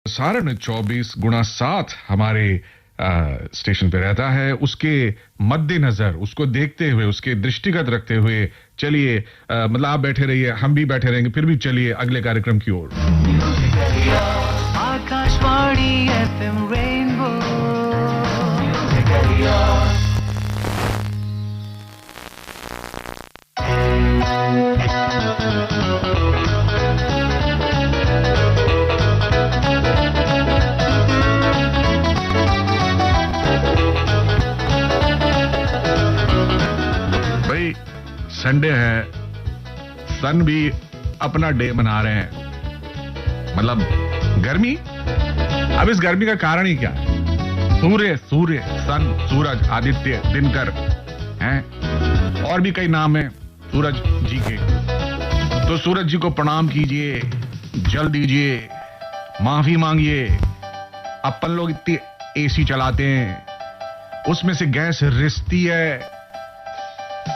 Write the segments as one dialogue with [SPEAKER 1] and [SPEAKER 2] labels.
[SPEAKER 1] प्रसारण 24/7 हमारे स्टेशन पे रहता है। उसके मद्देनजर, उसको देखते हुए, उसके दृष्टिगत रखते हुए चलिए, मतलब आप बैठे रहिए, हम भी बैठे रहेंगे, फिर भी चलिए अगले कार्यक्रम की ओर।
[SPEAKER 2] Akashvani FM rainbow.
[SPEAKER 1] भाई संडे है, सन भी अपना डे मना रहे हैं, मतलब गर्मी। अब इस गर्मी का कारण ही क्या है? सूर्य, सन, सूरज, आदित्य, दिनकर हैं, और भी कई नाम हैं सूरज जी के। तो सूरज जी को प्रणाम कीजिए, जल दीजिए, माफी मांगिए। अपन लोग इतनी एसी चलाते हैं, उसमें से गैस रिसती है,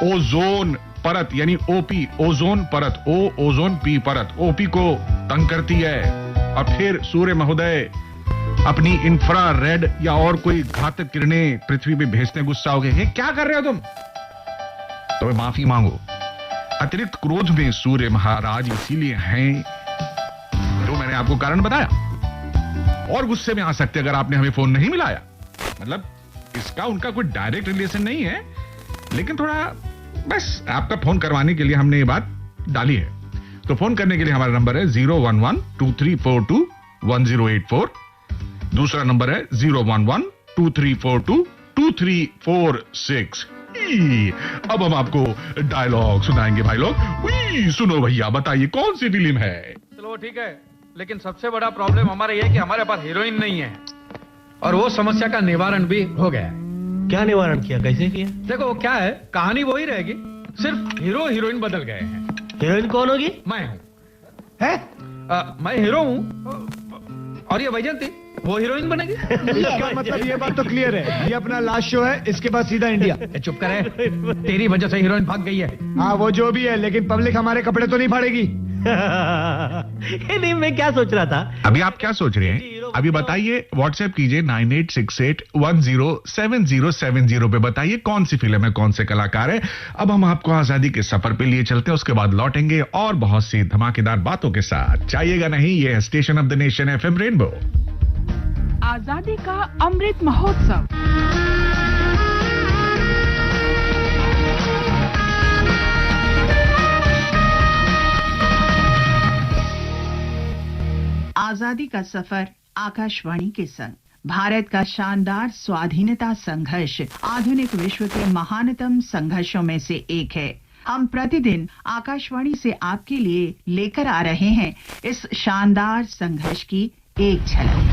[SPEAKER 1] ओजोन परत यानी ओपी, ओजोन परत, ओजोन पी परत ओपी को तंग करती है। और फिर सूर्य महोदय अपनी इंफ्रारेड या और कोई घातक किरणें पृथ्वी पे भेजते, गुस्सा हो गए, ये क्या कर रहे हो तुम? तो माफी मांगो। अतिरिक्त क्रोध में सूर्य महाराज इसीलिए हैं जो मैंने आपको कारण बताया, और गुस्से में आ सकते अगर आपने हमें फोन नहीं मिलाया। मतलब इसका उनका कोई डायरेक्ट रिलेशन नहीं है, लेकिन थोड़ा बस आपका फोन करवाने के लिए हमने ये बात डाली है। तो फोन करने के लिए हमारा नंबर है 011-2342-1084। दूसरा नंबर है 011-2342-2346। अब हम आपको डायलॉग सुनाएंगे भाई लोग। सुनो भैया, बताइए कौन सी फिल्म है?
[SPEAKER 3] चलो ठीक है, लेकिन सबसे बड़ा प्रॉब्लम हमारा ये है कि हमारे पास हीरोइन नहीं है, और वो समस्या का निवारण भी हो गया है।
[SPEAKER 4] क्या निवारण किया, कैसे किया?
[SPEAKER 3] देखो क्या है, कहानी वही रहेगी, सिर्फ हीरो हीरोइन बदल गए हैं।
[SPEAKER 4] हीरोइन कौन होगी?
[SPEAKER 3] मैं हूँ। मैं हीरो हूँ, और ये वैजंती वो हीरोइन बनेगी।
[SPEAKER 5] इसका मतलब ये बात तो क्लियर है, ये अपना लास्ट शो है, इसके बाद सीधा इंडिया।
[SPEAKER 3] चुप करे, तेरी वजह से हीरोइन भाग गई है।
[SPEAKER 5] हाँ वो जो भी है, लेकिन पब्लिक हमारे कपड़े तो नहीं फाड़ेगी।
[SPEAKER 4] नहीं, मैं क्या सोच रहा था।
[SPEAKER 1] अभी आप क्या सोच रहे हैं? अभी बताइए, व्हाट्सएप कीजिए 9868107070 पे बताइए कौन सी फिल्म है, कौन से कलाकार है। अब हम आपको आजादी के सफर पे लिए चलते हैं, उसके बाद लौटेंगे और बहुत सी धमाकेदार बातों के साथ। चाहिएगा नहीं, ये है station of the nation FM rainbow.
[SPEAKER 6] आजादी का अमृत महोत्सव। आजादी का सफर आकाशवाणी के संग। भारत का शानदार स्वाधीनता संघर्ष आधुनिक विश्व के महानतम संघर्षों में से एक है। हम प्रतिदिन आकाशवाणी से आपके लिए लेकर आ रहे हैं इस शानदार संघर्ष की एक झलक।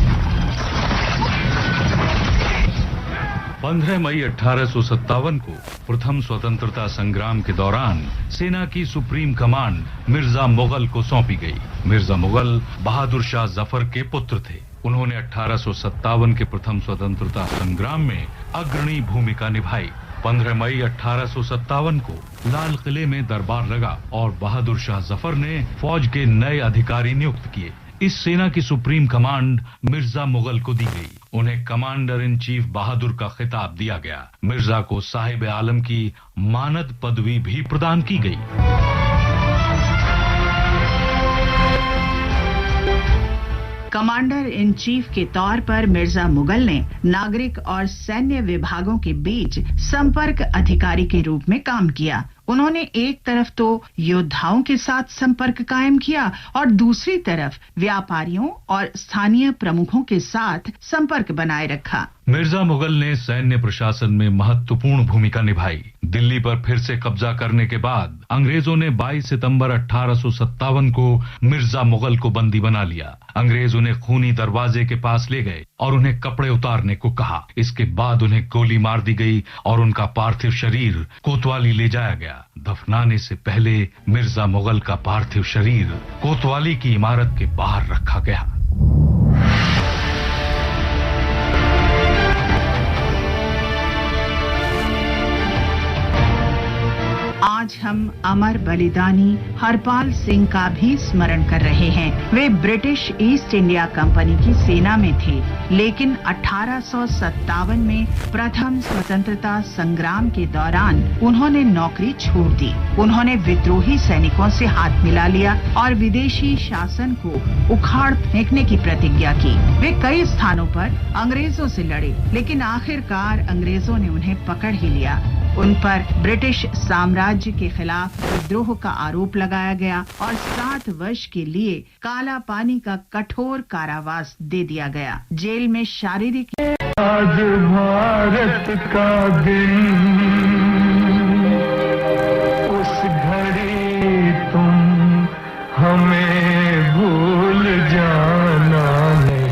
[SPEAKER 7] 15 मई 1857 को प्रथम स्वतंत्रता संग्राम के दौरान सेना की सुप्रीम कमांड मिर्जा मुगल को सौंपी गई। मिर्जा मुगल बहादुर शाह जफर के पुत्र थे। उन्होंने 1857 के प्रथम स्वतंत्रता संग्राम में अग्रणी भूमिका निभाई। 15 मई 1857 को लाल किले में दरबार लगा और बहादुर शाह जफर ने फौज के नए अधिकारी नियुक्त किए। इस सेना की सुप्रीम कमांड मिर्जा मुगल को दी गई। उन्हें कमांडर इन चीफ बहादुर का खिताब दिया गया। मिर्जा को साहिब आलम की मानद पदवी भी प्रदान की गई।
[SPEAKER 6] कमांडर इन चीफ के तौर पर मिर्जा मुगल ने नागरिक और सैन्य विभागों के बीच संपर्क अधिकारी के रूप में काम किया। उन्होंने एक तरफ तो योद्धाओं के साथ संपर्क कायम किया और दूसरी तरफ व्यापारियों और स्थानीय प्रमुखों के साथ संपर्क बनाए रखा।
[SPEAKER 7] मिर्जा मुगल ने सैन्य प्रशासन में महत्वपूर्ण भूमिका निभाई। दिल्ली पर फिर से कब्जा करने के बाद अंग्रेजों ने 22 सितंबर 1857 को मिर्जा मुगल को बंदी बना लिया। अंग्रेज उन्हें खूनी दरवाजे के पास ले गए और उन्हें कपड़े उतारने को कहा। इसके बाद उन्हें गोली मार दी गई और उनका पार्थिव शरीर कोतवाली ले जाया गया। दफनाने से पहले मिर्जा मुगल का पार्थिव शरीर कोतवाली की इमारत के बाहर रखा गया।
[SPEAKER 6] आज हम अमर बलिदानी हरपाल सिंह का भी स्मरण कर रहे हैं। वे ब्रिटिश ईस्ट इंडिया कंपनी की सेना में थे, लेकिन 1857 में प्रथम स्वतंत्रता संग्राम के दौरान उन्होंने नौकरी छोड़ दी। उन्होंने विद्रोही सैनिकों से हाथ मिला लिया और विदेशी शासन को उखाड़ फेंकने की प्रतिज्ञा की। वे कई स्थानों पर अंग्रेजों से लड़े, लेकिन आखिरकार अंग्रेजों ने उन्हें पकड़ ही लिया। उन पर ब्रिटिश साम्राज्य के खिलाफ विद्रोह का आरोप लगाया गया और 7 वर्ष के लिए काला पानी का कठोर कारावास दे दिया गया। जेल में शारीरिक
[SPEAKER 2] आज भारत का दिन, उस घड़ी तुम हमें भूल जाना नहीं।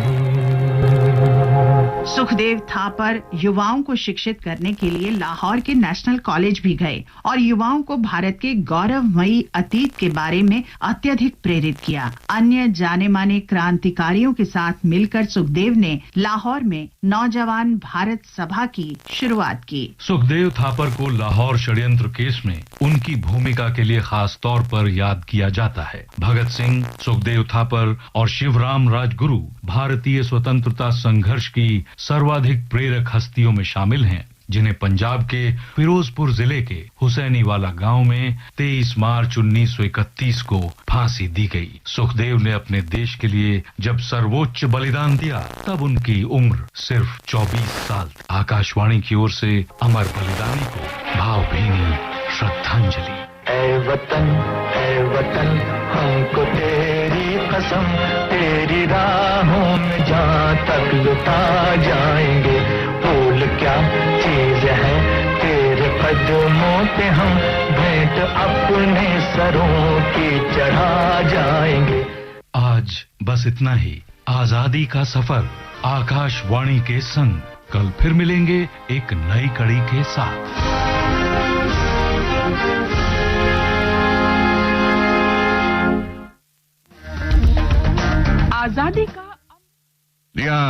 [SPEAKER 6] सुखदेव थापर युवाओं को शिक्षित करने के लिए लाहौर के नेशनल कॉलेज भी गए और युवाओं को भारत के गौरवमयी अतीत के बारे में अत्यधिक प्रेरित किया। अन्य जाने माने क्रांतिकारियों के साथ मिलकर सुखदेव ने लाहौर में नौजवान भारत सभा की शुरुआत की।
[SPEAKER 7] सुखदेव थापर को लाहौर षड्यंत्र केस में उनकी भूमिका के लिए खास तौर पर याद किया जाता है। भगत सिंह, सुखदेव थापर और शिवराम राजगुरु भारतीय स्वतंत्रता संघर्ष की सर्वाधिक प्रेरक हस्तियों में शामिल हैं, जिन्हें पंजाब के फिरोजपुर जिले के हुसैनीवाला गांव में 23 मार्च 1931 को फांसी दी गई। सुखदेव ने अपने देश के लिए जब सर्वोच्च बलिदान दिया, तब उनकी उम्र सिर्फ 24 साल। आकाशवाणी की ओर से अमर बलिदानी को भावभीनी श्रद्धांजलि।
[SPEAKER 2] ऐ वतन हमको तेरी कसम, तेरी राहों में जहाँ तक लुटा जाएंगे। भूल क्या चीज है तेरे कदमों पे, हम भेंट अपने सरों की चढ़ा जाएंगे।
[SPEAKER 7] आज बस इतना ही। आजादी का सफर आकाशवाणी के संग। कल फिर मिलेंगे एक नई कड़ी के साथ।
[SPEAKER 6] आजादी का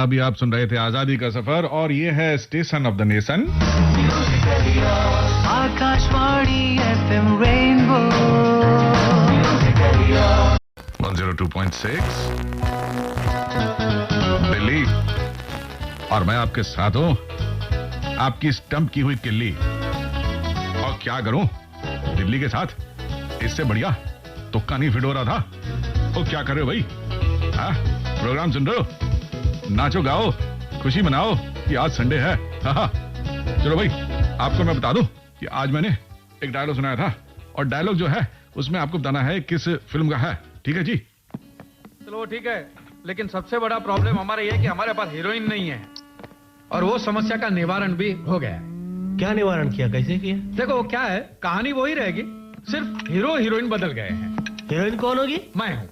[SPEAKER 1] अभी आप सुन रहे थे आजादी का सफर और ये है station of the nation.
[SPEAKER 2] Akashvani FM rainbow
[SPEAKER 1] 102.6 Delhi, और मैं आपके साथ हूं, आपकी स्टंप की हुई किल्ली। और क्या करूं दिल्ली के साथ, इससे बढ़िया तुक्का नहीं फिट हो रहा था। तो क्या कर रहे हो भाई? हाँ, प्रोग्राम सुन रहे हो? नाचो गाओ, खुशी मनाओ कि आज संडे है। हाँ, चलो भाई, आपको मैं बता दूं कि आज मैंने एक डायलॉग सुनाया था, और डायलॉग जो है उसमें आपको बताना है किस फिल्म का है। ठीक है जी?
[SPEAKER 3] चलो ठीक है, लेकिन सबसे बड़ा प्रॉब्लम हमारा ये है कि हमारे पास हीरोइन नहीं है, और वो समस्या का निवारण भी हो गया है।
[SPEAKER 4] क्या निवारण किया, कैसे किया?
[SPEAKER 3] देखो क्या है, कहानी वही रहेगी, सिर्फ हीरो हीरोइन बदल गए हैं।
[SPEAKER 4] हीरोइन कौन होगी?
[SPEAKER 3] मैं हूँ।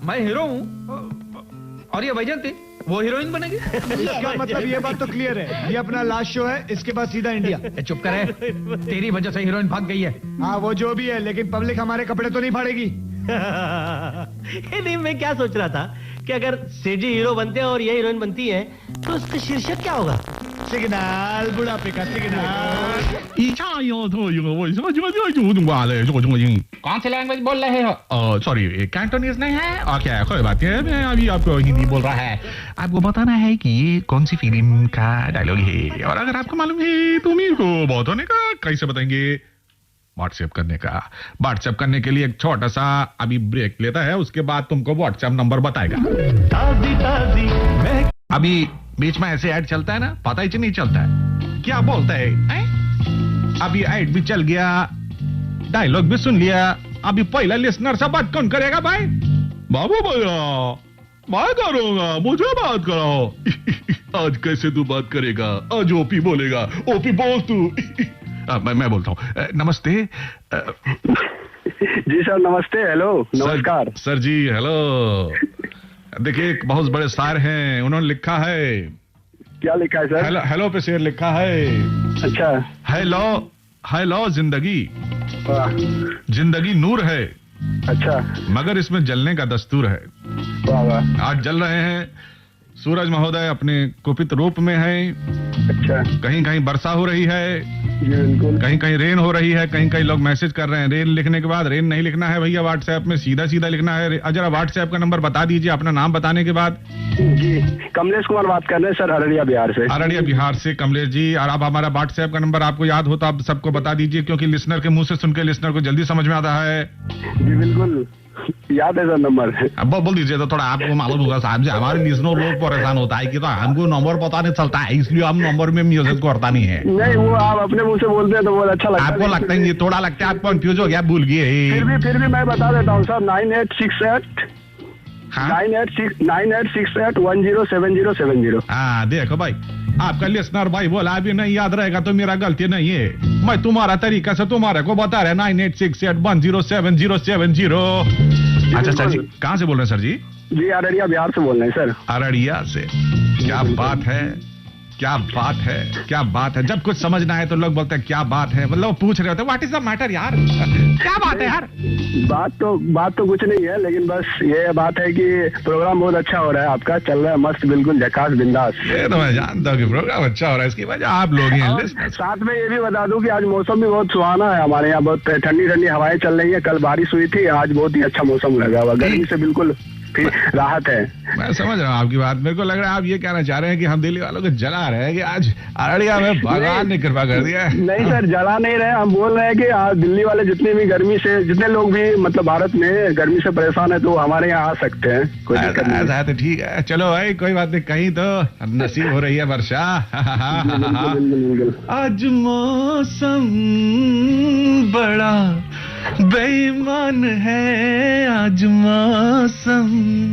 [SPEAKER 3] मैं हीरो हूँ और ये वैजंती वो हीरोइन बनेगी।
[SPEAKER 5] इसका मतलब ये बात तो क्लियर है, ये अपना लास्ट शो है, इसके बाद सीधा इंडिया।
[SPEAKER 3] चुप करे, तेरी वजह से हीरोइन भाग गई है।
[SPEAKER 5] हाँ, वो जो भी है, लेकिन पब्लिक हमारे कपड़े तो नहीं फाड़ेगी।
[SPEAKER 4] नहीं, मैं क्या सोच रहा था कि अगर सेठी हीरो बनते हैं और ये हीरोइन बनती है, तो उसका शीर्षक क्या होगा?
[SPEAKER 5] सिग्नल, बुढ़ापे का सिग्नल।
[SPEAKER 8] कौन सी लैंग्वेज बोल रहे हो?
[SPEAKER 1] सॉरी, कैंटोनीज नहीं है। और क्या है, कोई बात नहीं है, मैं अभी आपको हिंदी बोल रहा है। आपको बताना है कि ये कौन सी फिल्म का डायलॉग है, और अगर आपको मालूम है तो मेरे को बहुत होने का कैसे बताएंगे? व्हाट्सएप करने का। व्हाट्सएप करने के लिए एक छोटा सा अभी ब्रेक लेता है, उसके बाद तुमको व्हाट्सएप नंबर बताएगा। अभी बीच में ऐसे ऐड चलता है ना, पता ही नहीं चलता है क्या बोलता है। अभी ऐड भी चल गया, डायलॉग भी सुन लिया, अभी पहला लिसनर से बात कौन करेगा भाई? बाबू भैया, मैं करूंगा, मुझे बात कराओ। आज कैसे तू बात करेगा? आज ओपी बोलेगा। ओपी बोल तू। मैं बोलता हूँ। नमस्ते।
[SPEAKER 9] जी सर, नमस्ते। हेलो, नमस्कार
[SPEAKER 1] सर जी। हेलो। देखिए, एक बहुत बड़े स्टार हैं, उन्होंने लिखा है।
[SPEAKER 9] क्या लिखा है सर?
[SPEAKER 1] हेलो, हेलो पे शेर लिखा है।
[SPEAKER 9] अच्छा।
[SPEAKER 1] हेलो, हेलो जिंदगी, जिंदगी नूर है।
[SPEAKER 9] अच्छा।
[SPEAKER 1] मगर इसमें जलने का दस्तूर है।
[SPEAKER 9] वाह वाह।
[SPEAKER 1] आज जल रहे हैं, सूरज महोदय अपने कुपित रूप में है।
[SPEAKER 9] अच्छा।
[SPEAKER 1] कहीं कहीं वर्षा हो रही है,
[SPEAKER 9] जी बिल्कुल।
[SPEAKER 1] कहीं कहीं रेन हो रही है, कहीं कहीं लोग मैसेज कर रहे हैं। रेन लिखने के बाद रेन नहीं लिखना है भैया, व्हाट्सएप में सीधा सीधा लिखना है। जरा व्हाट्सएप का नंबर बता दीजिए अपना नाम बताने के बाद।
[SPEAKER 9] जी कमलेश कुमार बात कर रहे हैं सर, अररिया बिहार से।
[SPEAKER 1] अररिया बिहार से कमलेश जी, और आप हमारा व्हाट्सएप का नंबर आपको याद हो तो आप सबको बता दीजिए, क्योंकि लिसनर के मुंह से सुन के लिसनर को जल्दी समझ में आता है।
[SPEAKER 9] जी बिल्कुल याद है सर नंबर।
[SPEAKER 1] अब बोल दीजिए तो थोड़ा आपको मालूम होगा साहब जी, हमारे लिसनर लोग परेशान होता है कि तो हमको नंबर पता नहीं चलता है, इसलिए हम नंबर में म्यूजिक करता नहीं है।
[SPEAKER 9] नहीं वो आप अपने मुंह से बोलते हैं तो बहुत अच्छा लगता है।
[SPEAKER 1] आपको लगता है ये थोड़ा लगता है, आप कंफ्यूज हो गया, भूल गए।
[SPEAKER 9] फिर भी मैं बता देता हूँ सर, 9868 9868107070।
[SPEAKER 1] हाँ देखो भाई, आपका लिसनर भाई बोला अभी नहीं याद रहेगा तो मेरा गलती नहीं है, मैं तुम्हारा तरीका से तुम्हारे को बता रहे 9868107070। अच्छा सर जी, कहाँ से बोल रहे हैं सर जी?
[SPEAKER 9] जी अररिया बिहार से बोल रहे हैं सर।
[SPEAKER 1] अररिया से। क्या बात है, क्या बात है, क्या बात है। जब कुछ समझना है तो लोग बोलते हैं क्या बात है, मतलब पूछ रहे होते हैं व्हाट इज द मैटर यार, क्या बात है यार।
[SPEAKER 9] बात तो कुछ नहीं है, लेकिन बस ये बात है कि प्रोग्राम बहुत अच्छा हो रहा है आपका, चल रहा है मस्त, बिल्कुल झकास बिंदास।
[SPEAKER 1] ये तो मैं जानता हूँ कि प्रोग्राम अच्छा हो रहा है, इसकी वजह आप लोग ही हैं।
[SPEAKER 9] साथ में ये भी बता दूं कि आज मौसम भी बहुत सुहाना है हमारे यहाँ, बहुत ठंडी ठंडी हवाएं चल रही है। कल बारिश हुई थी, आज बहुत ही अच्छा मौसम लगा हुआ, गर्मी से बिल्कुल राहत है।
[SPEAKER 1] मैं समझ रहा हूँ आपकी बात, मेरे को लग रहा है आप ये कहना चाह रहे हैं कि हम दिल्ली वालों को जला रहे हैं कि आज अररिया में भगवान ने कृपा कर दिया है।
[SPEAKER 9] नहीं सर, जला नहीं रहे, हम बोल रहे हैं कि आज दिल्ली वाले जितने भी गर्मी से, जितने लोग भी मतलब भारत में गर्मी से परेशान है तो हमारे यहाँ आ सकते हैं, कोई दिक्कत नहीं।
[SPEAKER 1] ऐसा है तो ठीक है, चलो भाई कोई बात नहीं, कहीं तो नसीब हो रही है वर्षा। आज मौसम बड़ा बेईमान है, आज मौसम।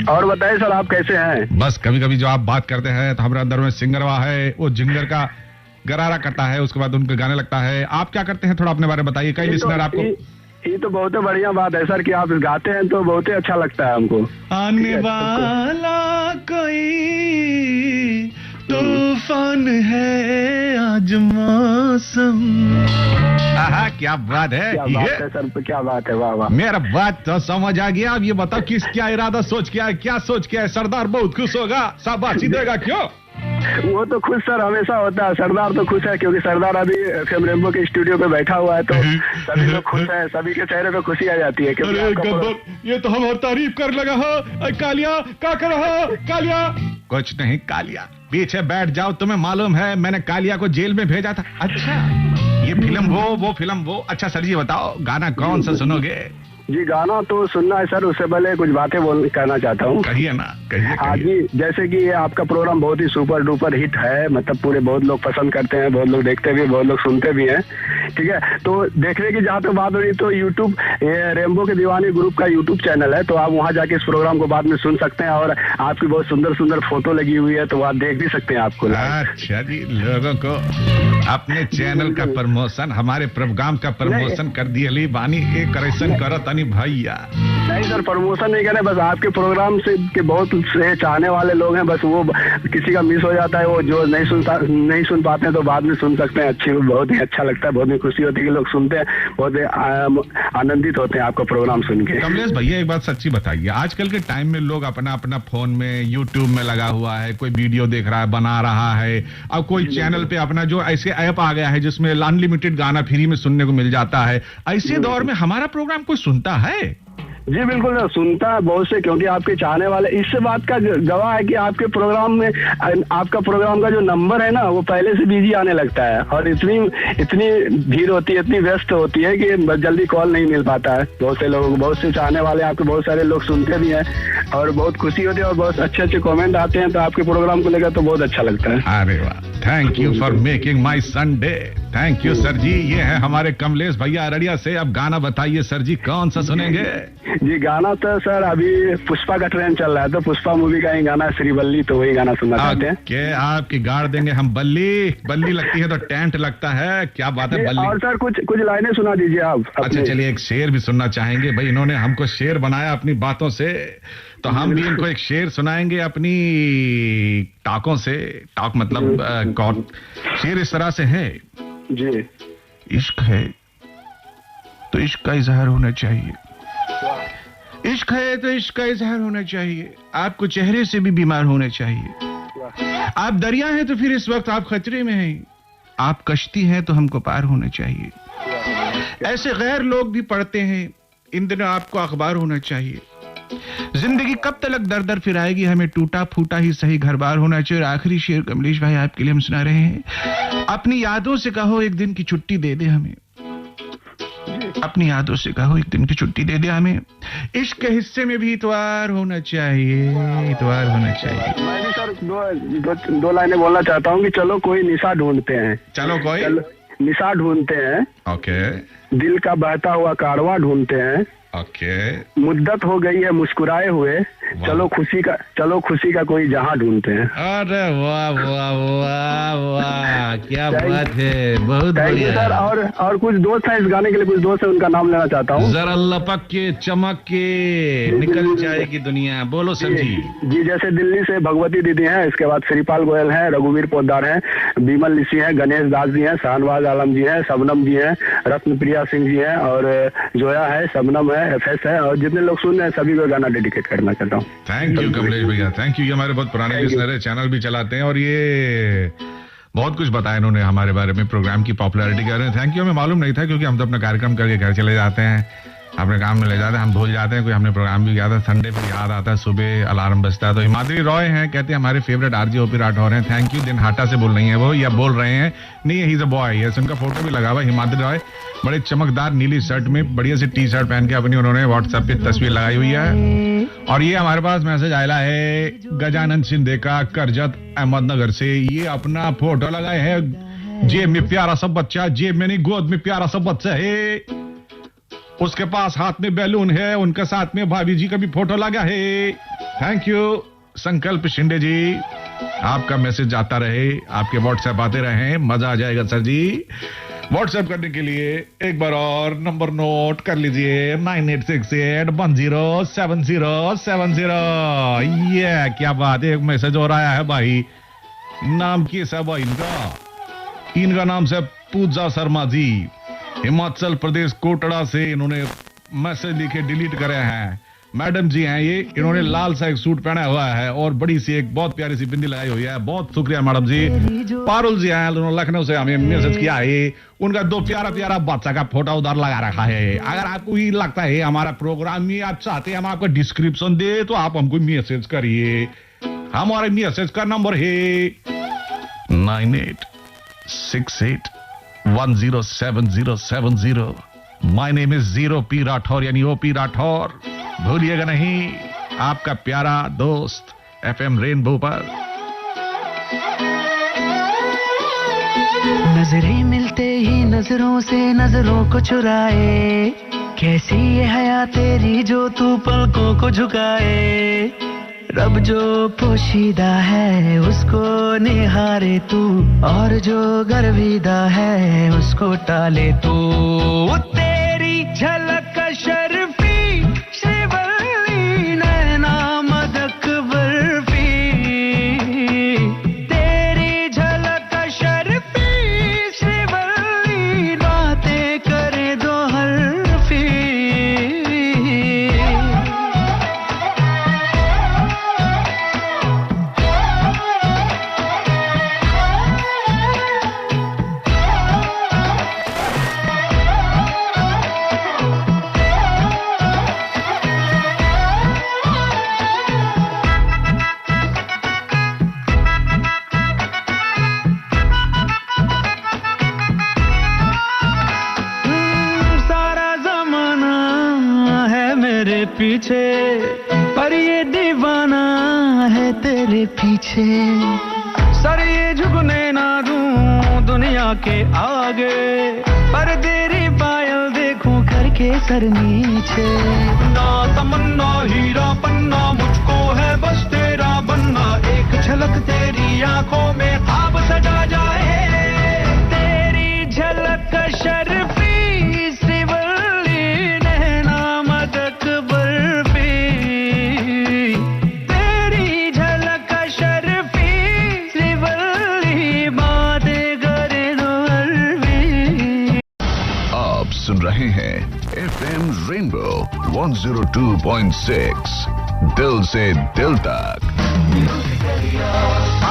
[SPEAKER 9] और बताइए सर आप कैसे हैं?
[SPEAKER 1] बस कभी कभी जो आप बात करते हैं तो हमारे अंदर में सिंगरवा है, वो जिंगर का गरारा करता है, उसके बाद उनके गाने लगता है। आप क्या करते हैं, थोड़ा अपने बारे में बताइए, कई लिसनर आपको।
[SPEAKER 9] ये तो बहुत बढ़िया बात है सर कि आप गाते हैं तो बहुत ही अच्छा लगता है हमको।
[SPEAKER 1] आने वाला कोई तूफान है, आज मौसम। क्या बात है,
[SPEAKER 9] क्या बात है सर, क्या बात है, वाह वाह।
[SPEAKER 1] मेरा बात तो समझ आ गया। अब ये बताओ किस क्या इरादा सोच के आए, क्या सोच के आए? सरदार बहुत खुश होगा, शाबाशी देगा, क्यों?
[SPEAKER 9] वो तो खुश सर हमेशा होता है, सरदार तो खुश है क्योंकि सरदार अभी FM रेनबो के स्टूडियो पे बैठा हुआ है, तो सभी लोग खुश हैं, सभी के चेहरे पे खुशी आ जाती है।
[SPEAKER 1] ये तो हम तारीफ कर लगा हो। कालिया क्या कर रहा हो? कालिया कुछ नहीं, कालिया पीछे बैठ जाओ, तुम्हें मालूम है मैंने कालिया को जेल में भेजा था। अच्छा ये फिल्म वो फिल्म वो। अच्छा सर जी बताओ, गाना कौन सा सुनोगे?
[SPEAKER 9] जी गाना तो सुनना है सर, उससे पहले कुछ बातें कहना चाहता हूँ।
[SPEAKER 1] कहिए ना, कहिए।
[SPEAKER 9] हाँ जी, जैसे कि ये आपका प्रोग्राम बहुत ही सुपर डुपर हिट है, मतलब पूरे बहुत लोग पसंद करते हैं, बहुत लोग देखते भी, बहुत लोग सुनते भी हैं, ठीक है। तो देखने की जहाँ तक बात हो रही तो यूट्यूब, ये रेनबो के दीवानी ग्रुप का यूट्यूब चैनल है, तो आप वहाँ जाके इस प्रोग्राम को बाद में सुन सकते हैं, और आपकी बहुत सुंदर सुंदर फोटो लगी हुई है तो आप देख भी सकते हैं आपको।
[SPEAKER 1] अच्छा जी, लोगों को अपने चैनल का प्रमोशन, हमारे प्रोग्राम का प्रमोशन कर दिए बानी, एक करेक्शन करो तनी भैया।
[SPEAKER 9] नहीं सर, प्रमोशन नहीं करे, बस आपके प्रोग्राम से के बहुत से चाहने वाले लोग हैं, बस वो किसी का मिस हो जाता है, वो जो नहीं सुन पाते हैं तो बाद में सुन सकते हैं। अच्छी, बहुत ही अच्छा लगता है, बहुत ही खुशी होती है कि लोग सुनते हैं, बहुत आनंदित होते हैं आपका प्रोग्राम सुन के।
[SPEAKER 1] कमलेश भैया एक बात सच्ची बताइए, आजकल के टाइम में लोग अपना अपना फोन में यूट्यूब में लगा हुआ है, कोई वीडियो देख रहा है, बना रहा है, अब कोई चैनल पे अपना जो ऐसे ऐप आ गया है जिसमें अनलिमिटेड गाना फ्री में सुनने को मिल जाता है, ऐसे दौर में हमारा प्रोग्राम कोई सुनता है?
[SPEAKER 9] जी बिल्कुल सुनता है बहुत से, क्योंकि आपके चाहने वाले इस बात का गवाह है कि आपके प्रोग्राम में, आपका प्रोग्राम का जो नंबर है ना वो पहले से बिजी आने लगता है, और इतनी भीड़ होती है, इतनी व्यस्त होती है कि जल्दी कॉल नहीं मिल पाता है। बहुत से लोग, बहुत से चाहने वाले आपके, बहुत सारे लोग सुनते भी हैं और बहुत खुशी होती है, और बहुत अच्छे अच्छे कॉमेंट आते हैं, तो आपके प्रोग्राम को लेकर तो बहुत अच्छा लगता है।
[SPEAKER 1] अरे वाह, thank you for making my Sunday. Thank you sir ji. ये है हमारे कमलेश भैया अररिया से। अब गाना बताइए सर जी, कौन सा सुनेंगे?
[SPEAKER 9] जी गाना तो सर अभी पुष्पा का ट्रेंड चल रहा है, तो पुष्पा मूवी का ही गाना श्रीवल्ली, तो वही गाना सुनना चाहते हैं।
[SPEAKER 1] के आपकी गाड़ देंगे हम बल्ली। बल्ली लगती है तो टेंट लगता है, क्या बात है बल्ली।
[SPEAKER 9] और सर कुछ लाइनें सुना दीजिए आप।
[SPEAKER 1] अच्छा चलिए, एक शेर भी सुनना चाहेंगे भाई, इन्होंने हमको शेर बनाया अपनी बातों से, तो हम भी इनको एक शेर सुनाएंगे अपनी टाकों से। टाक मतलब कौन? शेर इस तरह से है
[SPEAKER 9] जी।
[SPEAKER 1] इश्क है तो इश्क का इजहार होना चाहिए, इश्क है तो इश्क का इजहार होना चाहिए, आपको चेहरे से भी बीमार होना चाहिए, आप दरिया हैं तो फिर इस वक्त आप खतरे में हैं। आप कश्ती हैं तो हमको पार होना चाहिए। ऐसे गैर लोग भी पढ़ते हैं। इन दिनों आपको अखबार होना चाहिए। जिंदगी कब तक दर दर फिराएगी, हमें टूटा फूटा ही सही घर बार होना चाहिए। और आखिरी शेर कमलेश भाई आपके लिए हम सुना रहे हैं। अपनी यादों से कहो एक दिन की छुट्टी दे दे हमें। अपनी यादों से कहो एक दिन की छुट्टी दे दे हमें। इश्क के हिस्से में भी इतवार होना चाहिए, इतवार होना चाहिए।
[SPEAKER 9] मैं भी सर दो लाइनें बोलना चाहता हूँ कि चलो कोई निशा ढूंढते हैं।
[SPEAKER 1] चलो कोई
[SPEAKER 9] निशा ढूंढते हैं।
[SPEAKER 1] ओके।
[SPEAKER 9] दिल का बहता हुआ कारवां ढूंढते हैं।
[SPEAKER 1] ओके।
[SPEAKER 9] मुद्दत हो गई है मुस्कुराए हुए, चलो खुशी का कोई जहां ढूंढते हैं।
[SPEAKER 10] अरे वाह वाह वाह वाह, क्या बात है, बहुत बढ़िया
[SPEAKER 9] सर। और कुछ दोस्त हैं इस गाने के लिए, कुछ दोस्त हैं, उनका नाम लेना चाहता हूँ।
[SPEAKER 10] जरा लपक के चमक के निकल जाएगी दुनिया, बोलो संजी
[SPEAKER 9] जी। जैसे दिल्ली से भगवती दीदी हैं, इसके बाद श्रीपाल गोयल हैं, रघुवीर पोद्दार हैं, बीमल ऋषि हैं, गणेश दास जी हैं, शाहनवाज आलम जी हैं, शबनम जी हैं, रत्नप्रिया सिंह जी हैं, और जोया है, शबनम है, एफएस है, और जितने लोग सुन रहे हैं सभी को गाना डेडिकेट करना चाहता हूँ।
[SPEAKER 1] थैंक यू कमलेश भैया, थैंक यू। ये हमारे बहुत पुराने लिसनर है, चैनल भी चलाते हैं, और ये बहुत कुछ बताया इन्होंने हमारे बारे में, प्रोग्राम की पॉपुलैरिटी के बारे में। Thank you. हमें मालूम नहीं था, क्योंकि हम तो अपना कार्यक्रम करके घर चले जाते हैं, अपने काम में ले जाते हैं, हम भूल जाते हैं। कोई हमने प्रोग्राम भी किया था, संडे पर याद आता है, सुबह अलार्म बजता है। तो हिमाद्री रॉय हैं, कहते हैं हमारे फेवरेट आरजे ओपी राठौर हैं। Thank you. दिन हाटा से बोल रही हैं वो, या बोल रहे हैं, नहीं he is a boy. Yes, उनका फोटो भी लगा हुआ। हिमाद्री रॉय बड़े चमकदार नीली शर्ट में बढ़िया सी टी शर्ट पहन के अपनी उन्होंने व्हाट्सएप पे तस्वीर लगाई हुई है। और ये हमारे पास मैसेज आया है गजानन सिंधे का, करजत अहमदनगर से। ये अपना फोटो लगाए है, जेब में प्यारा सा बच्चा, जेब में नहीं गोद में प्यारा सा बच्चा है, उसके पास हाथ में बैलून है, उनके साथ में भाभी जी का भी फोटो लगा है। थैंक यू संकल्प शिंदे जी, आपका मैसेज आता रहे, आपके व्हाट्सएप आते रहे, मजा आ जाएगा सर जी। व्हाट्सएप करने के लिए एक बार और नंबर नोट कर लीजिए, 9868107070। ये क्या बात है, एक मैसेज और आया है भाई। नाम की सब इनका नाम से पूजा शर्मा जी, हिमाचल प्रदेश कोटड़ा से इन्होंने मैसेज लिखे डिलीट करे हैं। मैडम जी हैं ये, इन्होंने लाल सा एक सूट पहना हुआ है और बड़ी सी एक बहुत प्यारी सी बिंदी लगाई हुई है। बहुत शुक्रिया मैडम जी। पारुल जी हैं, उन्होंने लखनऊ से हमें मैसेज किया है, उनका दो प्यारा प्यारा बच्चा का फोटो उधर लगा रखा है। अगर आपको ये लगता है हमारा प्रोग्राम में आप चाहते हैं हम आपको डिस्क्रिप्शन दे, तो आप हमको मैसेज करिए। हमारे मैसेज का नंबर है 9868107070। My name is 0P Rathore, यानी OP राठौर। भूलिएगा नहीं, आपका प्यारा दोस्त FM रेनबो पर।
[SPEAKER 2] नजरें मिलते ही नजरों से नजरों को चुराए, कैसी ये हया तेरी जो तू पलकों को झुकाए। रब जो पोशीदा है उसको निहारे तू, और जो गर्विदा है उसको टाले तू। तेरी झलक शर्फी श्रीवल्ली नैना मदक बर्फी, तेरी झलक शर्फी श्रीवल्ली बातें करे दो हल्फी। पीछे पर ये दीवाना है तेरे पीछे, सर ये झुकने ना दूं दुनिया के आगे, पर तेरी पायल देखूं करके सर नीचे। ना तमन्ना हीरा पन्ना, मुझको है बस तेरा बनना, एक झलक तेरी आंखों में ख्वाब सजा जाए। तेरी झलक शर्फी श्रीवल्ली नैना मदक बर्फी, तेरी झलक शर्फी श्रीवल्ली बातें करे दो हल्फी।
[SPEAKER 11] आप सुन रहे हैं FM रेनबो 102.6, दिल से दिल तक।
[SPEAKER 2] आ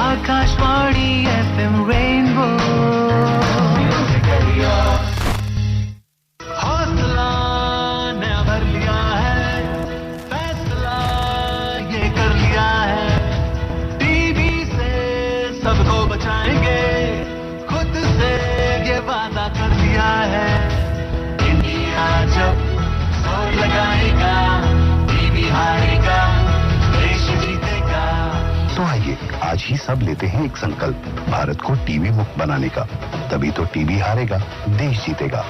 [SPEAKER 11] तो आइए आज ही सब लेते हैं एक संकल्प, भारत को टीबी मुक्त बनाने का। तभी तो टीबी हारेगा, देश जीतेगा।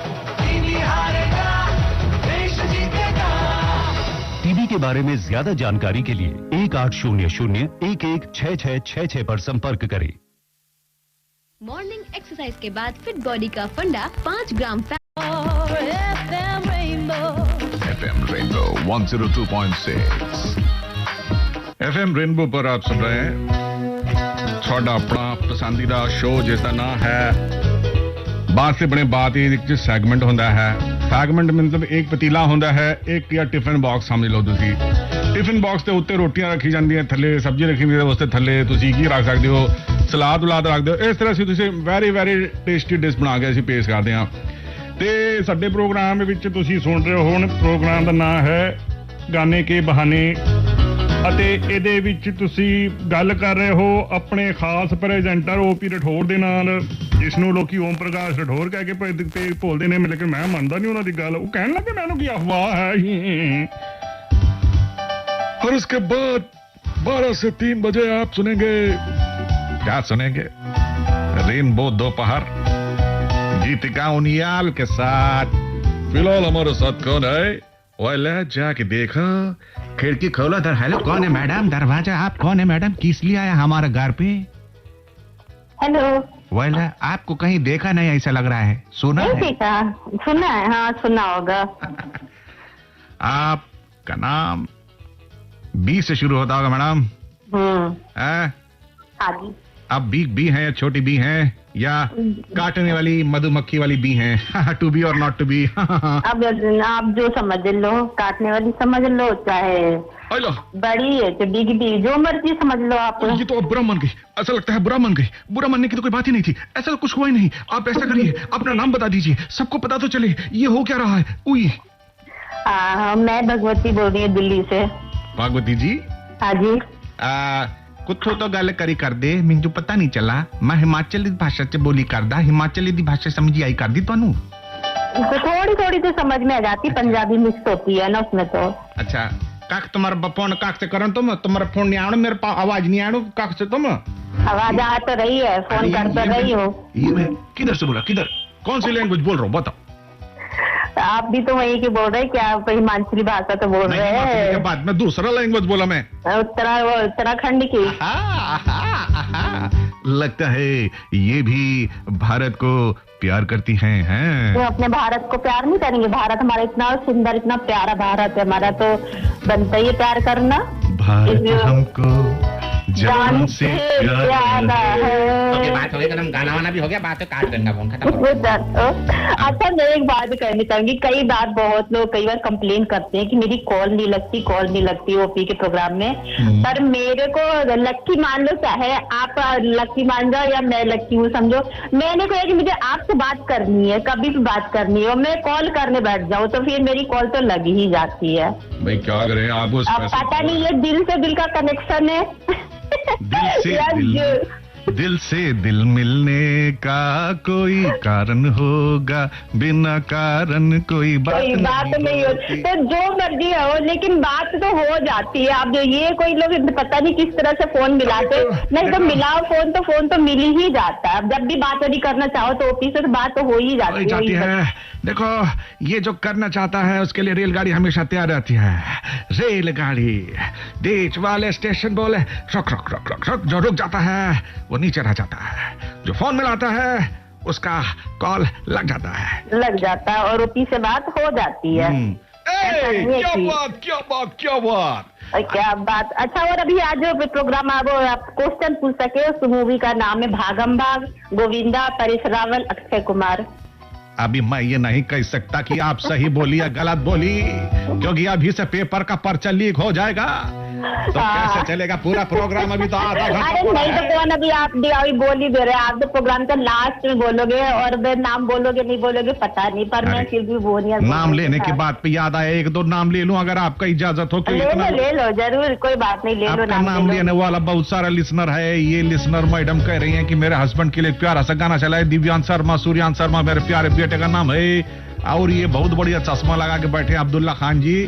[SPEAKER 12] टीबी के बारे में ज्यादा जानकारी के लिए 1800-116666 पर संपर्क करें।
[SPEAKER 13] मॉर्निंग एक्सरसाइज के बाद फिट बॉडी का फंडा 5 ग्राम
[SPEAKER 11] FM Rainbow 102.6।
[SPEAKER 1] FM रेनबो पर आप सुन रहे हैं थोड़ा अपना पसंदीदा शो जिसका नाम है बात से बने बात। एक सैगमेंट होता है, सैगमेंट मतलब एक पतीला होता है, एक या टिफिन बॉक्स समझ लो तुसी। टिफिन बॉक्स के उत्ते रोटियां रखी जांदियां, थल्ले सब्जी रखी हुई है, उसते थल्ले तुसी की रख सकते हो, सलाद उलाद रख दो। इस तरह से तुसी वेरी वेरी टेस्टी डिश बना के ਅਸੀਂ ਪੇਸ਼ ਕਰਦੇ ਹਾਂ। ਤੇ ਸਾਡੇ ਪ੍ਰੋਗਰਾਮ ਵਿੱਚ ਤੁਸੀਂ ਸੁਣ ਰਹੇ ਹੋ ਹੁਣ ਪ੍ਰੋਗਰਾਮ ਦਾ ਨਾਮ ਹੈ ਗਾਣੇ ਕੇ ਬਹਾਨੇ ਅਤੇ ਇਹਦੇ ਵਿੱਚ ਤੁਸੀਂ ਗੱਲ ਕਰ ਰਹੇ ਹੋ ਆਪਣੇ ਖਾਸ ਪ੍ਰੈਜ਼ੈਂਟਰ ਓਪੀ ਰਠੌਰ ਦੇ ਨਾਲ, ਜਿਸ ਨੂੰ ਲੋਕੀ ਓਮ ਪ੍ਰਕਾਸ਼ ਰਠੌਰ ਕਹਿ ਕੇ ਭੁੱਲਦੇ ਨੇ, ਲੇਕਿਨ ਮੈਂ ਮੰਨਦਾ ਨਹੀਂ ਉਹਨਾਂ ਦੀ ਗੱਲ। ਉਹ ਕਹਿਣ ਲੱਗੇ ਮੈਨੂੰ ਕੀ ਅਫਵਾਹ ਹੈ। और उसके बाद 12 से 3 बजे आप सुनेंगे, क्या सुनेंगे? रेनबो दोपहर गीतिका उनियाल के साथ। फिलहाल हमारे साथ कौन है? ओले जाके देखो, खिड़की खोलो इधर। हेलो, कौन है मैडम? दरवाजा आप कौन है मैडम? किस लिए आया हमारे घर पे?
[SPEAKER 14] हेलो।
[SPEAKER 1] वेल, आपको कहीं देखा नहीं ऐसा लग रहा है, सुना है?
[SPEAKER 14] देखा, सुना है, हाँ सुना होगा।
[SPEAKER 1] आपका नाम बी से शुरू होता होगा मैडम?
[SPEAKER 14] हाँ जी।
[SPEAKER 1] आप बिग बी हैं या छोटी बी हैं या काटने वाली मधुमक्खी वाली बी हैं? टू बी और नॉट टू बी।
[SPEAKER 14] अब आप जो समझ लो, काटने वाली समझ लो, चाहे बड़ी है तो बिग बी, जो मर्जी समझ लो आप।
[SPEAKER 1] ये तो अब बुरा मान गई, ऐसा लगता है बुरा मान गई। बुरा मानने की तो कोई बात ही नहीं थी, ऐसा कुछ हुआ ही नहीं। आप ऐसा करिए, अपना नाम बता दीजिए, सबको पता तो चले ये हो क्या रहा है। उई
[SPEAKER 14] मैं भगवती बोल रही हूँ दिल्ली से।
[SPEAKER 1] भगवती जी?
[SPEAKER 14] हाँ जी।
[SPEAKER 1] कुछ तो गल करी कर दे, मुझे पता नहीं चला। मैं हिमाचली भाषा से बोली करदा, हिमाचली दी भाषा समझी आई कर दी तुहानू?
[SPEAKER 14] थोड़ी थोड़ी तो समझ में आ जाती, पंजाबी मिक्स होती है ना उसमें तो।
[SPEAKER 1] अच्छा, काक तुम्हारा फोन काक से करन तुम, तुम्हारा फोन नहीं आनो, मेरे पास आवाज नहीं आनो काक से तुम।
[SPEAKER 14] आवाज आ तो रही है, फोन कर तो रही हो।
[SPEAKER 1] ये मैं किधर से बोला, किधर कौन सी लैंग्वेज बोल रहा हूँ बताओ?
[SPEAKER 14] आप भी तो वही की बोल रहे हैं, क्या आप हिमाचली भाषा तो बोल रहे हैं?
[SPEAKER 1] के बाद में दूसरा लैंग्वेज बोला मैं,
[SPEAKER 14] उत्तराखंड की।
[SPEAKER 1] लगता है ये भी भारत को प्यार करती हैं।
[SPEAKER 14] तो अपने भारत को प्यार नहीं करेंगे? भारत हमारा इतना सुंदर, इतना प्यारा भारत है हमारा, तो बनता ही प्यार करना।
[SPEAKER 1] भारत हमको
[SPEAKER 14] जान से प्यारा है।
[SPEAKER 8] बात हो गई, गाना वाना भी हो गया, बात काट देना, फोन खत्म।
[SPEAKER 14] अच्छा, मैं एक बात कहनी चाहूंगी, कई बार बहुत लोग कई बार कंप्लेन करते हैं कि मेरी कॉल नहीं लगती ओपी के प्रोग्राम में। पर मेरे को लक्की मान लो, चाहे आप लक्की मान जाओ या मैं लक्की हूँ समझो, मैंने कहा कि मुझे आपसे बात करनी है, कभी भी बात करनी है, और मैं कॉल करने बैठ जाऊँ तो फिर मेरी कॉल तो लगी ही जाती है।
[SPEAKER 1] भाई क्या करें आप,
[SPEAKER 14] पता नहीं ये दिल से दिल का कनेक्शन है।
[SPEAKER 1] दिल से दिल मिलने का कोई कारण होगा, बिना कारण कोई बात नहीं
[SPEAKER 14] होती। तो जो मर्जी हो, लेकिन बात तो हो जाती है। अब ये कोई लोग पता नहीं किस तरह से फोन मिलाते, नहीं तो मिलाओ फोन तो मिल ही जाता है। अब जब भी बात वाली करना चाहो तो ओपी से बात तो हो ही जाती है।
[SPEAKER 1] देखो, ये जो करना चाहता है उसके लिए रेलगाड़ी हमेशा तैयार रहती है। रेलगाड़ी बीच वाले स्टेशन बोले रुक रुक रुक रुक रुक, जो रुक जाता है वो नीचे रह जाता है, जो फोन मिलाता है उसका कॉल लग जाता है
[SPEAKER 14] और ओपी से बात हो जाती है। क्या बात। अच्छा, और अभी आज जो प्रोग्राम आप क्वेश्चन पूछ सके, उस मूवी का नाम है भागम भाग, गोविंदा, परेश रावल, अक्षय कुमार।
[SPEAKER 1] अभी मैं ये नहीं कह सकता कि आप सही बोली या गलत बोली, क्योंकि अभी से पेपर का पर्चा लीक हो जाएगा तो कैसे चलेगा पूरा प्रोग्राम। अभी तो आधा घंटा।
[SPEAKER 14] अरे नहीं तो कौन, अभी आप बोल ही दे रहे हैं। आप तो प्रोग्राम का लास्ट में बोलोगे और नाम बोलोगे नहीं बोलोगे पता नहीं, पर मैं फिर भी बोलिए।
[SPEAKER 1] नाम लेने के बाद पे याद आया, 1-2 नाम ले लूं अगर आपका इजाजत हो।
[SPEAKER 14] ले लो जरूर, कोई बात नहीं, ले लो
[SPEAKER 1] नाम लेने वाला बहुत सारा लिसनर है। ये लिसनर मैडम कह रही है कि मेरे हस्बैंड के लिए प्यारा सा गाना चला है, दिव्यांश शर्मा, सूर्यांश शर्मा, मेरे प्यारे बेटे का नाम है और ये बहुत बढ़िया चश्मा लगा के बैठे अब्दुल्ला खान जी,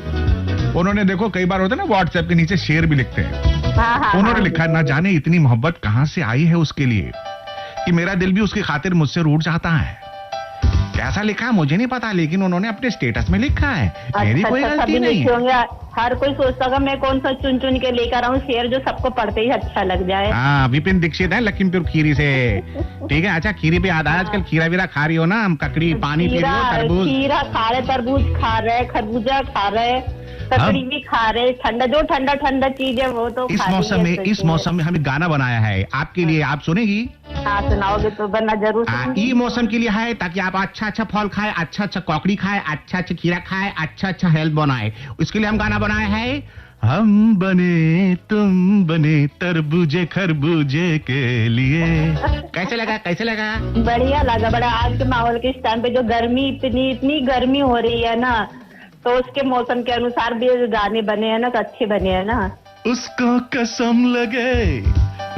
[SPEAKER 1] उन्होंने देखो कई बार होता है ना व्हाट्सएप के नीचे शेर भी लिखते हैं। उन्होंने लिखा है, ना जाने इतनी मोहब्बत कहां से आई है उसके लिए कि मेरा दिल भी उसकी खातिर मुझसे रूठ जाता है। कैसा लिखा है मुझे नहीं पता, लेकिन उन्होंने अपने स्टेटस में लिखा है। मेरी कोई गलती नहीं है।
[SPEAKER 14] हर कोई सोचता होगा मैं कौन सा चुन चुन के लेकर आऊं शेर जो सबको पढ़ते ही अच्छा लग जाए।
[SPEAKER 1] हाँ, विपिन दीक्षित है लखीमपुर खीरी से। ठीक है, अच्छा खीरी पे याद आया, आजकल खीरा वीरा खा रही हो ना, हम ककड़ी पानी पी रही हो, तरबूज
[SPEAKER 14] खीरा खा रहे, तरबूज खा रहे, खरबूजा खा रहे, ककड़ी भी खा रहे, ठंडा जो ठंडा ठंडा चीज है वो तो
[SPEAKER 1] इस मौसम में हमें गाना बनाया है आपके लिए, आप सुनेगी?
[SPEAKER 14] हाँ सुनाओगे तो बना जरूर।
[SPEAKER 1] ये मौसम के लिए है ताकि आप अच्छा अच्छा फल खाए, अच्छा अच्छा ककड़ी खाए, अच्छा अच्छा खीरा खाए, अच्छा अच्छा हेल्थ बनाए। इसके लिए हम गाना बनाया है, हम बने तुम बने तरबूजे खरबूजे के लिए। कैसे लगा, कैसे लगा?
[SPEAKER 14] बढ़िया लगा, बड़ा आज के माहौल के इस टाइम पे जो गर्मी इतनी गर्मी हो रही है ना, तो उसके मौसम के अनुसार भी गाने बने हैं ना, तो अच्छे बने हैं ना।
[SPEAKER 1] उसको कसम लगे,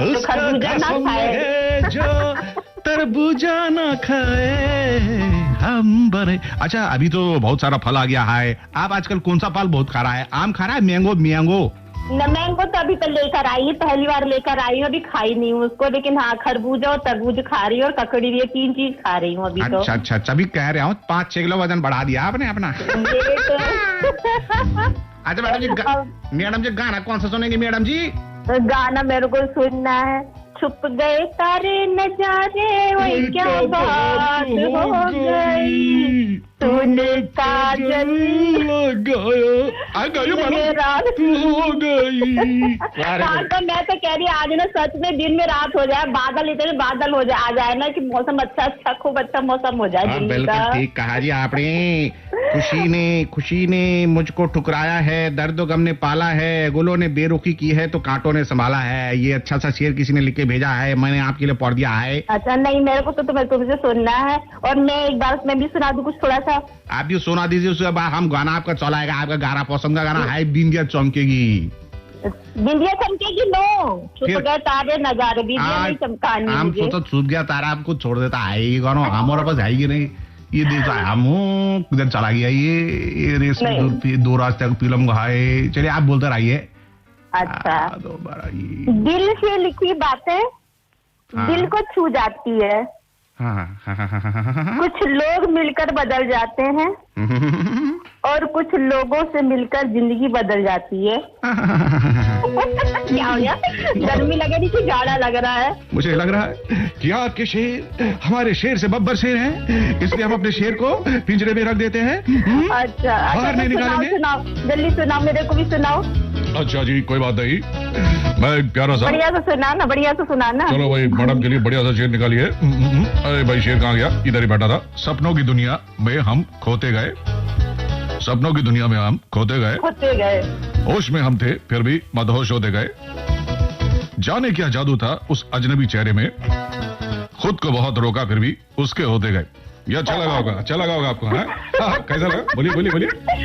[SPEAKER 1] उसको कसम लगे जो तरबूजा ना खाए, हम बने। अच्छा, अभी तो बहुत सारा फल आ गया है। आप आजकल कौन सा फल बहुत खा रहा है? आम खा रहा है? मैंगो?
[SPEAKER 14] मैंगो तो अभी तो लेकर आई है, पहली बार लेकर आई हूँ, अभी खाई नहीं हूँ उसको, लेकिन हाँ खरबूजा और तरबूज खा रही हूँ और ककड़ी भी, 3 चीज खा रही हूँ अभी।
[SPEAKER 1] अच्छा, अभी कह रहा हूँ 5-6 किलो वजन बढ़ा दिया आपने अपना। अच्छा मैडम जी गाना कौन सा सुनेंगे मैडम जी?
[SPEAKER 14] गाना मेरे को सुनना है, छुप गए सारे नजारे, वही क्या बात हो गई, तूने काजल रात हो गई। हाँ तो मैं तो कह रही आज ना सच में दिन में रात हो जाए, बादल इतने बादल हो जाए, आ जाए ना कि मौसम अच्छा खूब अच्छा मौसम हो जाए।
[SPEAKER 1] बिल्कुल ठीक कहा जी आपने। खुशी ने मुझको ठुकराया है, दर्द गम ने पाला है, गुलों ने बेरुखी की है तो कांटों ने संभाला है। ये अच्छा सा शेर किसी ने लिख के भेजा है, मैंने आपके लिए पढ़ दिया है।
[SPEAKER 14] अच्छा नहीं, मेरे को तो तुमसे सुनना है, और मैं एक बार मैं भी सुना दूं कुछ थोड़ा सा।
[SPEAKER 1] आप भी सुना दीजिए, उसके बाद हम गाना आपका चलाएगा। आपका गाना पसंद का गाना है बिंदिया चमकेगी।
[SPEAKER 14] बिंदिया चमकेगी नो, छुप गए तारे नजारे, बिंदिया नहीं चमकानी।
[SPEAKER 1] हम तो छुप गया तारा आपको छोड़ देता है ये गाना, हमारे पास आएगी नहीं। ये देखा है हम किधर चला गया ये रेस में दो रास्ते का फिल्म गहाए। चलिए आप बोलते रहिए।
[SPEAKER 14] अच्छा, दिल से लिखी बातें दिल को छू जाती है, कुछ लोग मिलकर बदल जाते हैं और कुछ लोगों से मिलकर जिंदगी बदल जाती है। क्या हो गया? गर्मी लग रही थी, जाड़ा लग रहा है?
[SPEAKER 1] मुझे लग रहा है कि आपके शेर हमारे शेर से बब्बर शेर हैं, इसलिए हम अपने शेर को पिंजरे में रख देते हैं।
[SPEAKER 14] अच्छा,
[SPEAKER 1] बाहर नहीं निकालेंगे।
[SPEAKER 14] सुनाओ जल्दी सुनाओ, मेरे को भी सुनाओ।
[SPEAKER 1] अच्छा जी, कोई बात नहीं, मैं प्यारा सा
[SPEAKER 14] बढ़िया से सुनाना, बढ़िया से सुनाना।
[SPEAKER 1] चलो भाई, मैडम के लिए बढ़िया सा शेर निकालिए। अरे भाई, शेर कहाँ गया? इधर ही बैठा था। सपनों की दुनिया में हम खोते गए, सपनों की दुनिया में हम खोते गए, होश में हम थे फिर भी मदहोश होते गए। जाने क्या जादू था उस अजनबी चेहरे में, खुद को बहुत रोका फिर भी उसके होते गए। ये अच्छा लगा होगा आपको? हाँ, कैसा लगा? बोलिए।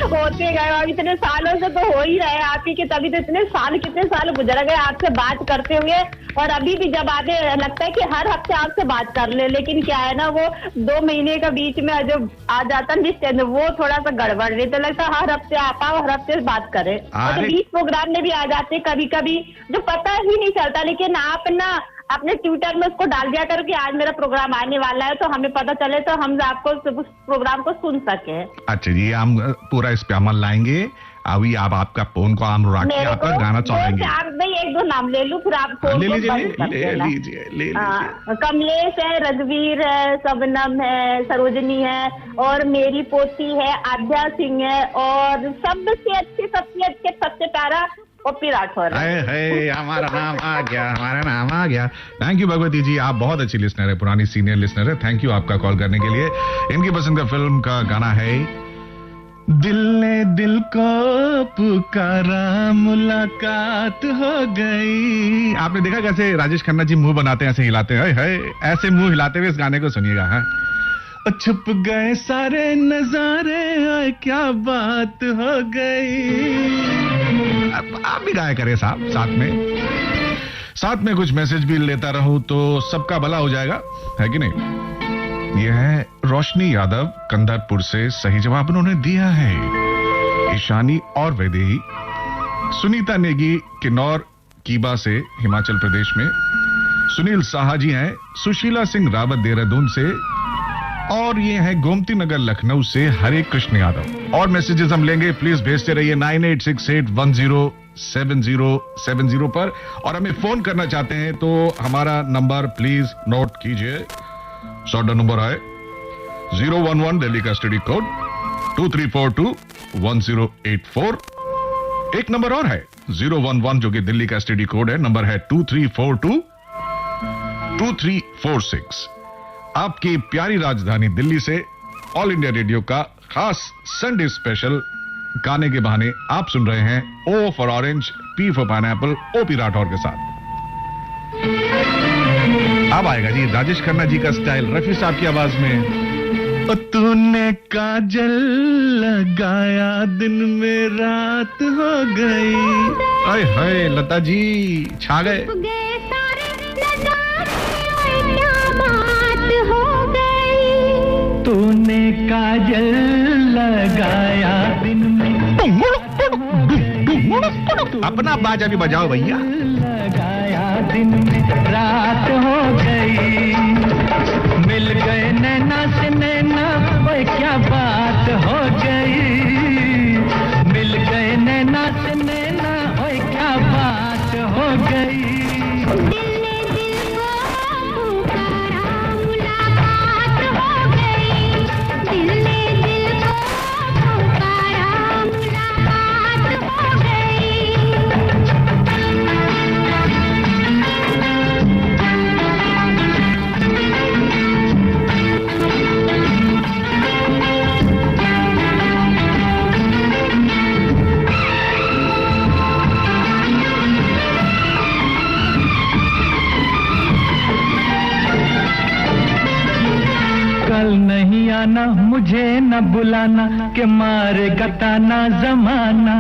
[SPEAKER 14] होते गए, अब इतने सालों से तो हो ही रहे आप ही के, तभी तो कितने साल गुजर गए आपसे बात करते हुए, और अभी भी जब आते लगता है कि हर हफ्ते आपसे बात कर ले, लेकिन क्या है ना, वो 2 महीने का बीच में जो आ जाता है वो थोड़ा सा गड़बड़ रही, तो लगता है हर हफ्ते आ पाओ, हर हफ्ते बात करें। तो 20 प्रोग्राम में भी आ जाते कभी कभी, जो पता ही नहीं चलता, लेकिन आप ना अपने ट्विटर में उसको डाल दिया करो कि आज मेरा प्रोग्राम आने वाला है, तो हमें पता चले, तो हम आपको उस प्रोग्राम को सुन सके।
[SPEAKER 1] अच्छा जी, हम पूरा इस पे अमल लाएंगे। अभी आप आपका फोन को आम रख के आपका गाना चलाएंगे।
[SPEAKER 14] नहीं, 1-2 नाम ले लूं, फिर आप फोन
[SPEAKER 1] ले लीजिए।
[SPEAKER 14] कमलेश है, रघुवीर है, सबनम है, सरोजनी है, और मेरी पोती है आद्या सिंह है, और सबसे अच्छे सबसे प्यारा ओपी राठौर।
[SPEAKER 1] हमारा नाम आ गया। थैंक यू भगवती जी, आप बहुत अच्छी लिसनर है, पुरानी सीनियर लिसनर है। थैंक यू आपका कॉल करने के लिए। इनकी पसंद का फिल्म का गाना है दिल ने दिल को पुकारा, मुलाकात हो गई। आपने देखा कैसे राजेश खन्ना जी मुंह बनाते हैं, ऐसे हिलाते हैं, ऐसे मुंह हिलाते हुए इस गाने को सुनिएगा। है छुप गए सारे नजारे, क्या बात हो गई। आप भी गाया करें साहब, साथ में कुछ मैसेज भी लेता रहूं तो सबका भला हो जाएगा, है कि नहीं? ये है रोशनी यादव कंदरपुर से, सही जवाब उन्होंने दिया है। ईशानी और वैदेही। सुनीता नेगी किन्नौर कीबा से, हिमाचल प्रदेश में। सुनील साहा जी हैं सुशीला सिंह रावत देहरादून से, और ये है गोमती नगर लखनऊ से हरे कृष्ण यादव। और मैसेजेस हम लेंगे, प्लीज भेजते रहिए 9868107070 पर। और हमें फोन करना चाहते हैं तो हमारा नंबर प्लीज नोट कीजिए। शॉर्ट नंबर है 011 दिल्ली का स्टडी कोड 23421084। एक नंबर और है 011 जो कि दिल्ली का स्टडी कोड है, नंबर है 23422346। आपकी प्यारी राजधानी दिल्ली से ऑल इंडिया रेडियो का खास संडे स्पेशल गाने के बहाने आप सुन रहे हैं O for orange, P for pineapple, OP Rathore के साथ। अब आएगा जी राजेश खन्ना जी का स्टाइल रफी साहब की आवाज में। तूने काजल लगाया दिन में रात हो गई। आए हाय लता जी छा गए।
[SPEAKER 2] तूने काजल लगाया दिन में।
[SPEAKER 1] अपना बाजा भी बजाओ भैया।
[SPEAKER 2] लगाया दिन में रात हो गई, मिल गए नैना से नैना, ओए क्या बात हो गई। मिल गए नैना से नैना, ओए क्या बात हो गई। कल नहीं आना मुझे न बुलाना के मारे गताना जमाना।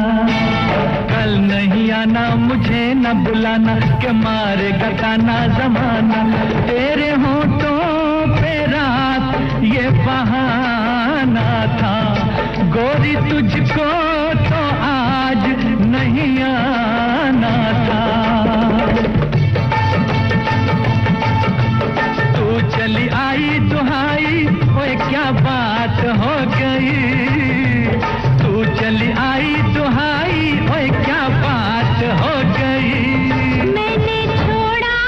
[SPEAKER 2] कल नहीं आना मुझे न बुलाना के मारे गताना जमाना। तेरे होठों पे रात ये बहाना था, गोरी तुझको तो आज नहीं आना था। तू चली आई दुहाई, ओए क्या बात हो गई। तू चली आई दुहाई, ओए क्या बात हो गई। मैंने छोड़ा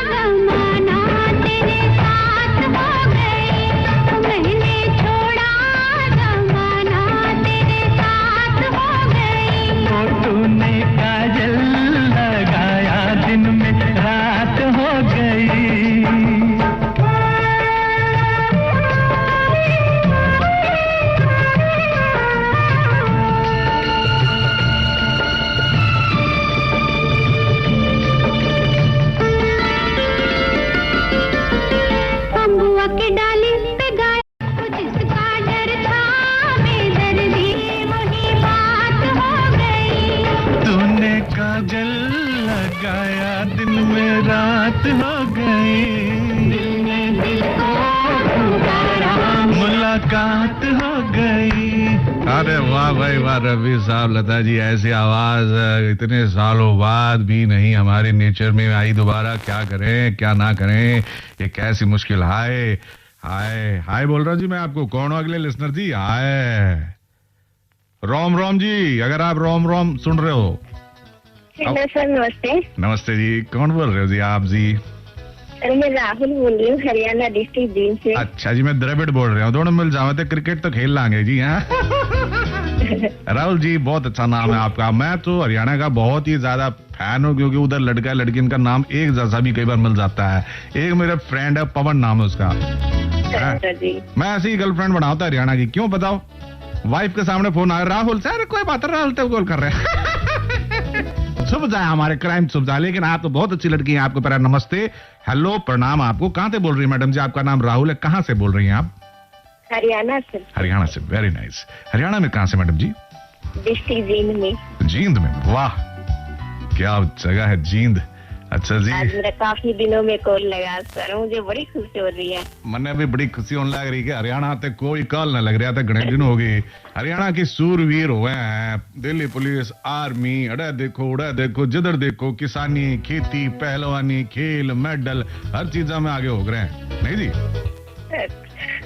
[SPEAKER 2] जमाना तेरे साथ हो गई। मैंने छोड़ा जमाना तेरे साथ हो गई। तो तूने काजल लगाया दिन में रात हो गई। के डाली पे गाया जिसका डर था, बेदर्दी वही बात हो गई। तूने काजल लगाया दिन में रात हो गई। दिल में दिल को पुकारा, मुलाकात हो गई।
[SPEAKER 1] अरे वाह भाई वाह रफी साहब, लता जी ऐसी आवाज इतने सालों बाद भी नहीं हमारे नेचर में आई दोबारा। क्या करें क्या ना करें, ये कैसी मुश्किल। हाय हाय हाय बोल रहा हूं जी मैं आपको। कौन हो अगले लिसनर जी? हाय रोम रोम जी, अगर आप रोम रोम सुन रहे हो।
[SPEAKER 14] हेलो सर, नमस्ते।
[SPEAKER 1] नमस्ते जी, कौन बोल रहे हो जी आप जी?
[SPEAKER 14] सर मैं राहुल बोल रही हूँ, हरियाणा डिस्ट्रिक्ट जींद से।
[SPEAKER 1] अच्छा जी, मैं द्रविड़ बोल रहा हूँ। दोनों मिल जावे तो क्रिकेट तो खेल लांगे जी। हाँ राहुल जी बहुत अच्छा नाम है आपका। मैं तो हरियाणा का बहुत ही ज्यादा फैन हूँ, क्योंकि उधर लड़का लड़की इनका नाम एक जैसा भी कई बार मिल जाता है। एक मेरा फ्रेंड है पवन नाम है उसका। मैं ऐसी ही गर्लफ्रेंड बनाता हरियाणा की। क्यों बताओ? वाइफ के सामने फोन आया, राहुल सर कोई बात नहीं, राहुल तो कॉल कर रहे हैं। छुप जाए हमारे क्राइम छुप जाए। लेकिन आप तो बहुत अच्छी लड़की हैं, आपको पहले नमस्ते हेलो प्रणाम आपको। कहाँ से बोल रही है मैडम जी? आपका नाम राहुल है, कहाँ से बोल रही हैं आप?
[SPEAKER 14] हरियाणा से।
[SPEAKER 1] हरियाणा से, वेरी नाइस। हरियाणा में कहाँ से मैडम जी?
[SPEAKER 14] डिस्ट्रिक्ट जींद में।
[SPEAKER 1] जींद में, वाह क्या जगह है जींद। अच्छा जी,
[SPEAKER 14] आज मेरा काफी दिनों में कॉल लगा सर, मुझे बड़ी खुशी हो रही है।
[SPEAKER 1] मने भी बड़ी खुशी होने लग रही है। हरियाणा ते कोई कॉल न लग रहा था, घने दिन हो गए। हरियाणा के सूरवीर हुए हैं, दिल्ली पुलिस, आर्मी, अड़े देखो जिधर देखो, किसानी, खेती, पहलवानी, खेल, मेडल, हर चीज में आगे हो गए हैं। नहीं जी,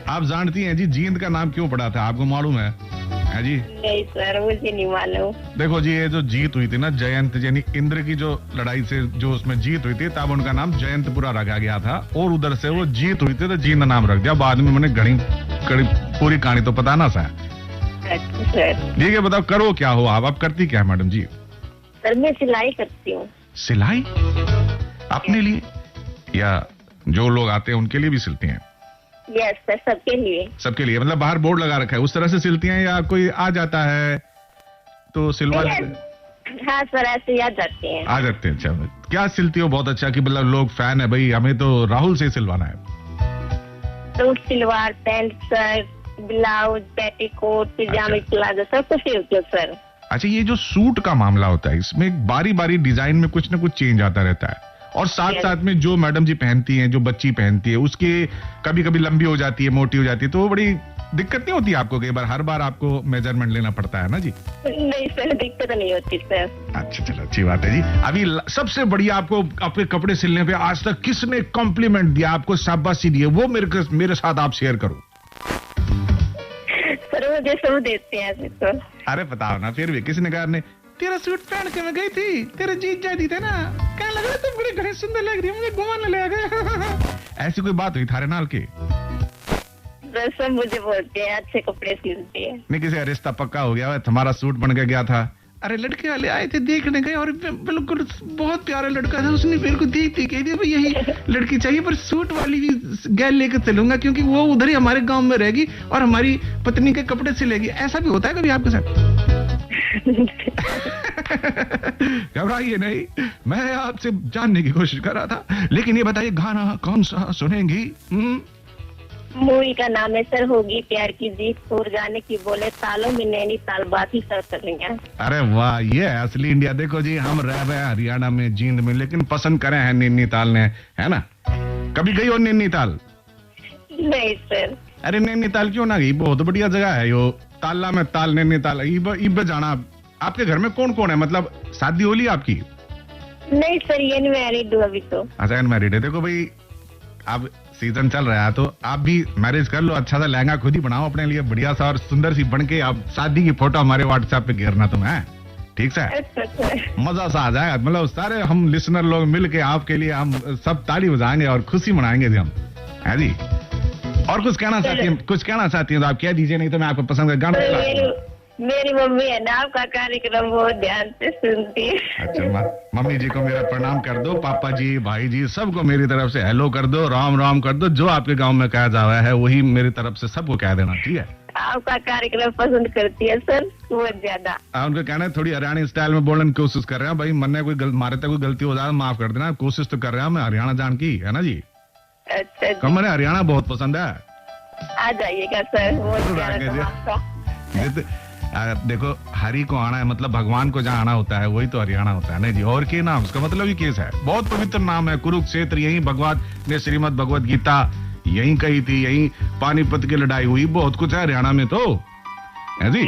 [SPEAKER 1] आप जानती हैं जी जींद का नाम क्यों पड़ा था, आपको मालूम है जी?
[SPEAKER 14] नहीं सर, मुझे नहीं मालूम।
[SPEAKER 1] देखो जी, ये जो जीत हुई थी ना जयंत, यानी इंद्र की जो लड़ाई से जो उसमें जीत हुई थी, तब उनका नाम जयंतपुरा रखा गया था, और उधर से वो जीत हुई थी तो जींद नाम रख दिया। बाद में मैंने घड़ी पूरी कहानी तो पता ना सा।
[SPEAKER 14] अच्छा सर,
[SPEAKER 1] ठीक है, बताओ करो क्या हो आप करती क्या है मैडम जी?
[SPEAKER 14] सर मैं सिलाई करती हूँ।
[SPEAKER 1] सिलाई अपने लिए या जो लोग आते हैं उनके लिए भी सिलती हैं?
[SPEAKER 14] यस सर, सबके लिए।
[SPEAKER 1] सबके लिए, मतलब बाहर बोर्ड लगा रखा है उस तरह से सिलती हैं, या कोई आ जाता है तो सिलवा?
[SPEAKER 14] हाँ सर, ऐसे ही आ जाते हैं।
[SPEAKER 1] आ जाते हैं। अच्छा, क्या सिलती हो बहुत अच्छा कि मतलब लोग फैन है भाई, हमें तो राहुल से सिलवाना है?
[SPEAKER 14] Suit, salwar, pant, shirt, blouse, petticoat, पिजामे, प्लाजो, सब कुछ सिलती हूँ सर।
[SPEAKER 1] अच्छा, ये जो सूट का मामला होता है इसमें बारी बारी डिजाइन में कुछ ना कुछ चेंज आता रहता है, और साथ साथ में जो मैडम जी पहनती हैं, जो बच्ची पहनती है, उसके कभी कभी लंबी हो जाती है, मोटी हो जाती है, तो वो बड़ी दिक्कत नहीं होती आपको? कई बार हर बार आपको मेजरमेंट लेना पड़ता है ना जी?
[SPEAKER 14] नहीं सर, दिक्कत नहीं होती सर।
[SPEAKER 1] अच्छा, चलो अच्छी बात है जी। अभी सबसे बढ़िया आपको आपके कपड़े सिलने पे आज तक किसने कॉम्प्लीमेंट दिया, आपको शाबाशी दी है, वो मेरे साथ आप शेयर करो।
[SPEAKER 14] सर मुझे सब देते हैं ऐसे तो।
[SPEAKER 1] अरे बताओ ना, फिर भी किसने कहा ने तेरा सूट पहन के मैं गई थी, तेरे जीत जाती थे ना, क्या लग रहा तुम बड़ी घनी सुंदर लग रही, मुझे घुमाने ले गए। ऐसी कोई बात हुई थारे नाल की?
[SPEAKER 14] सब मुझे बोलते हैं अच्छे कपड़े सिलते हैं।
[SPEAKER 1] नहीं, किसी रिश्ता पक्का हो गया, तुम्हारा सूट बन के गया था? अरे लड़के वाले आए थे, देखने गए, और बिल्कुल बहुत प्यारा लड़का था, उसने मेरे को देखते कह दिया भाई यही लड़की चाहिए, पर सूट वाली भी गैल लेकर चलूंगा क्योंकि वो उधर ही हमारे गांव में रहेगी और हमारी पत्नी के कपड़े सिलेगी। ऐसा भी होता है कभी आपके साथ? घबराइए नहीं, मैं आपसे जानने की कोशिश कर रहा था। लेकिन ये बताइए, गाना कौन सा सुनेंगी?
[SPEAKER 14] मूवी का नाम है सर होगी प्यार की जीत, और गाने की बोले तालों में नैनीताल, बाकी सब करेंगे।
[SPEAKER 1] अरे वाह, ये है असली इंडिया। देखो जी, हम रह रहे हैं हरियाणा में, जींद में, लेकिन पसंद करे हैं नैनीताल ने, है ना? कभी गई हो नैनीताल?
[SPEAKER 14] नहीं सर।
[SPEAKER 1] अरे नैनीताल क्यों ना गई, बहुत बढ़िया जगह है यो। ताला में ताल, नैनीताल, इब जाना। आपके घर में कौन कौन है, मतलब शादी होली आपकी?
[SPEAKER 14] नहीं सर, ये अनमैरिड हूँ अभी तो।
[SPEAKER 1] अच्छा, अनमैरिड है। देखो भाई, अब सीजन चल रहा है तो आप भी मैरिज कर लो, अच्छा सा लहंगा खुद ही बनाओ अपने लिए, बढ़िया सा और सुंदर सी बन के। आप शादी की फोटो हमारे व्हाट्सएप पे घेरना तुम्हें, ठीक से? मजा सा आ जाएगा, मतलब सारे हम लिसनर लोग मिल के आपके लिए हम सब ताली बजाएंगे और खुशी मनाएंगे जी हम, है जी? और कुछ कहना चाहती हैं तो आप कह दीजिए, नहीं तो मैं आपको पसंद का गाना।
[SPEAKER 14] मेरी मम्मी है ना, आपका कार्यक्रम बहुत ध्यान से सुनती है।
[SPEAKER 1] अच्छा, मम्मी जी को मेरा प्रणाम कर दो, पापा जी, भाई जी, सबको मेरी तरफ से हेलो कर दो, राम राम कर दो। जो आपके गांव में कहा जा रहा है वही मेरी तरफ से सबको कह देना, ठीक है?
[SPEAKER 14] आपका कार्यक्रम पसंद करती है सर, बहुत ज्यादा।
[SPEAKER 1] उनको कहना है थोड़ी हरियाणा स्टाइल में बोलने की कोशिश कर रहे हैं भाई, मन में मारे तक कोई गलती हो जाए माफ कर देना, कोशिश तो कर रहे हैं मैं हरियाणा जान की, है ना जी?
[SPEAKER 14] अच्छा,
[SPEAKER 1] कम मैंने हरियाणा बहुत पसंद है।
[SPEAKER 14] आ जाइएगा सर, बहुत प्यारा।
[SPEAKER 1] देखो, हरि को आना है मतलब भगवान को जहाँ आना होता है वही तो हरियाणा होता है, नहीं जी? और के नाम, उसका मतलब ही केस है, बहुत पवित्र नाम है। कुरुक्षेत्र, यही भगवान ने श्रीमद् भगवत गीता यही कही थी, यही पानीपत की लड़ाई हुई, बहुत कुछ है हरियाणा में तो, है जी?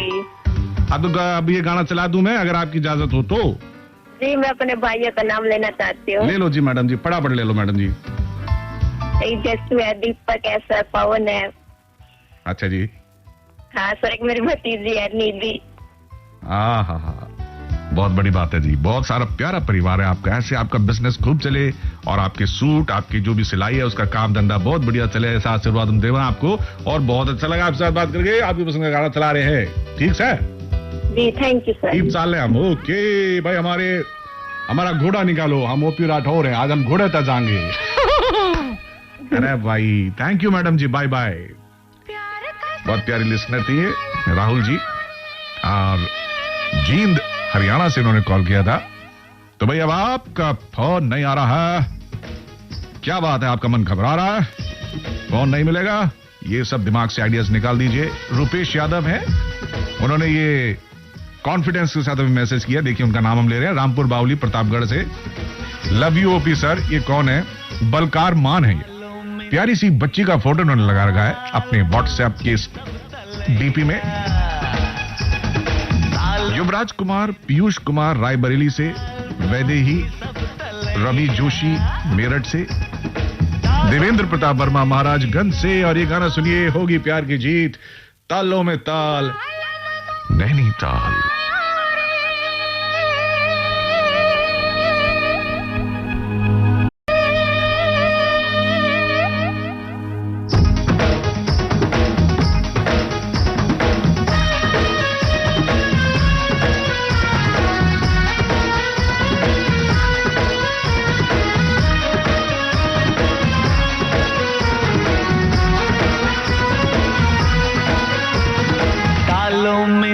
[SPEAKER 1] अब ये गाना चला दूं मैं, अगर आपकी इजाजत हो तो?
[SPEAKER 14] जी, मैं अपने भाइयों का नाम लेना चाहती हूँ।
[SPEAKER 1] ले लो जी मैडम जी, फटाफट ले लो मैडम जी।
[SPEAKER 14] दीपक है सर, पवन है।
[SPEAKER 1] अच्छा जी।
[SPEAKER 14] हाँ सर, एक मेरी भतीजी है निधि।
[SPEAKER 1] हाँ, बहुत बड़ी बात है जी, बहुत सारा प्यारा परिवार है आपका, ऐसे आपका बिजनेस खूब चले और आपके सूट, आपकी जो भी सिलाई है उसका काम धंधा बहुत बढ़िया चले, ऐसा आशीर्वाद हम देवा आपको। और बहुत अच्छा लगा आपसे बात करके, आपकी पसंद का गाना चला रहे हैं, ठीक है
[SPEAKER 14] जी? Thank you sir.
[SPEAKER 1] साल हम ओके भाई, हमारा घोड़ा निकालो, हम ओपी राठौर हैं, आज हम घोड़े तक जाएंगे। अरे भाई, thank you madam ji, bye bye. बहुत प्यारी लिसनर थी ये राहुल जी, और जींद हरियाणा से उन्होंने कॉल किया था। तो भाई अब आपका फोन नहीं आ रहा है, क्या बात है? आपका मन घबरा रहा है, फोन नहीं मिलेगा? ये सब दिमाग से आइडियाज निकाल दीजिए। रुपेश यादव है, उन्होंने ये कॉन्फिडेंस के साथ अभी मैसेज किया, देखिए उनका नाम हम ले रहे हैं, रामपुर बावली प्रतापगढ़ से। Love you OP sir. ये कौन है? बलकार मान है ये। प्यारी सी बच्ची का फोटो उन्होंने लगा रखा है अपने व्हाट्सएप के डीपी में। युवराज कुमार, पीयूष कुमार रायबरेली से, वैदेही, रवि जोशी मेरठ से, देवेंद्र प्रताप वर्मा महाराजगंज से। और ये गाना सुनिए, होगी प्यार की जीत, तालों में ताल, नैनीताल।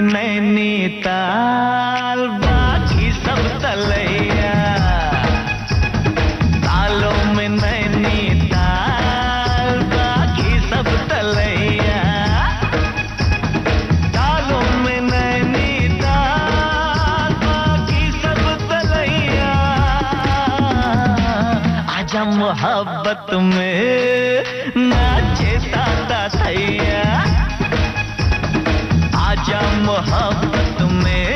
[SPEAKER 2] नैनीताल बाकी सब तलैया, तालों में नैनीताल बाकी सब तलैया, तालों में नैनीताल बाकी सब तलैया। आजा मोहब्बत में नाचे ताता थैया, आजा मोहब्बत में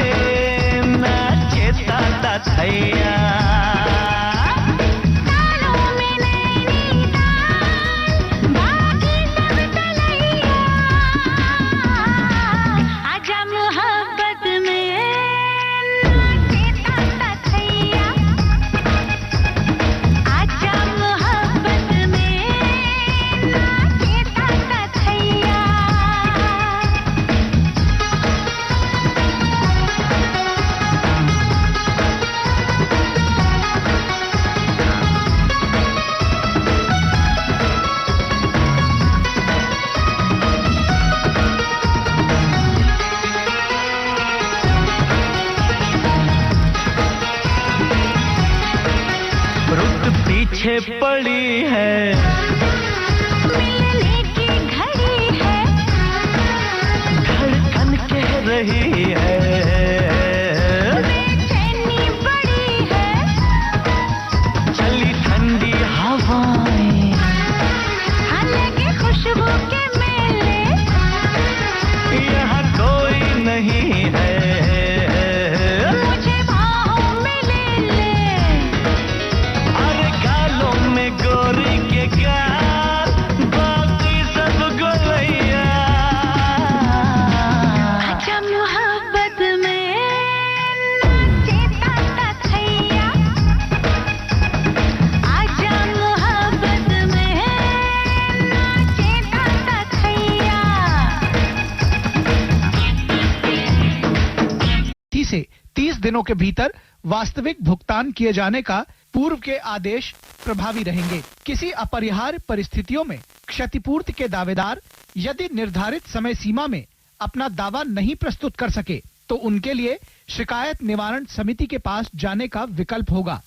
[SPEAKER 2] नाचे ताता थैया। तालों में नैनीताल बाकी सब तलैया, आजा मोहब्बत में नाचे ताता थैया, आजा मोहब्बत में नाचे ताता थैया। रुत पीछे पड़ी है, मिलने की घड़ी है, धड़कन कह रही है, बेचैनी बड़ी है, चली ठंडी हवाएं, हाँ लगे खुशबू के मेले, यहाँ कोई नहीं है, मुझे बाहों में ले ले, गोरी के गाल बाकी सब गोलैया। आजा मोहब्बत में नाचे ताता थैया, आजा मोहब्बत में नाचे ताता थैया।
[SPEAKER 15] 30 से 30 दिनों के भीतर वास्तविक भुगतान किए जाने का पूर्व के आदेश प्रभावी रहेंगे। किसी अपरिहार्य परिस्थितियों में क्षतिपूर्ति के दावेदार यदि निर्धारित समय सीमा में अपना दावा नहीं प्रस्तुत कर सके तो उनके लिए शिकायत निवारण समिति के पास जाने का विकल्प होगा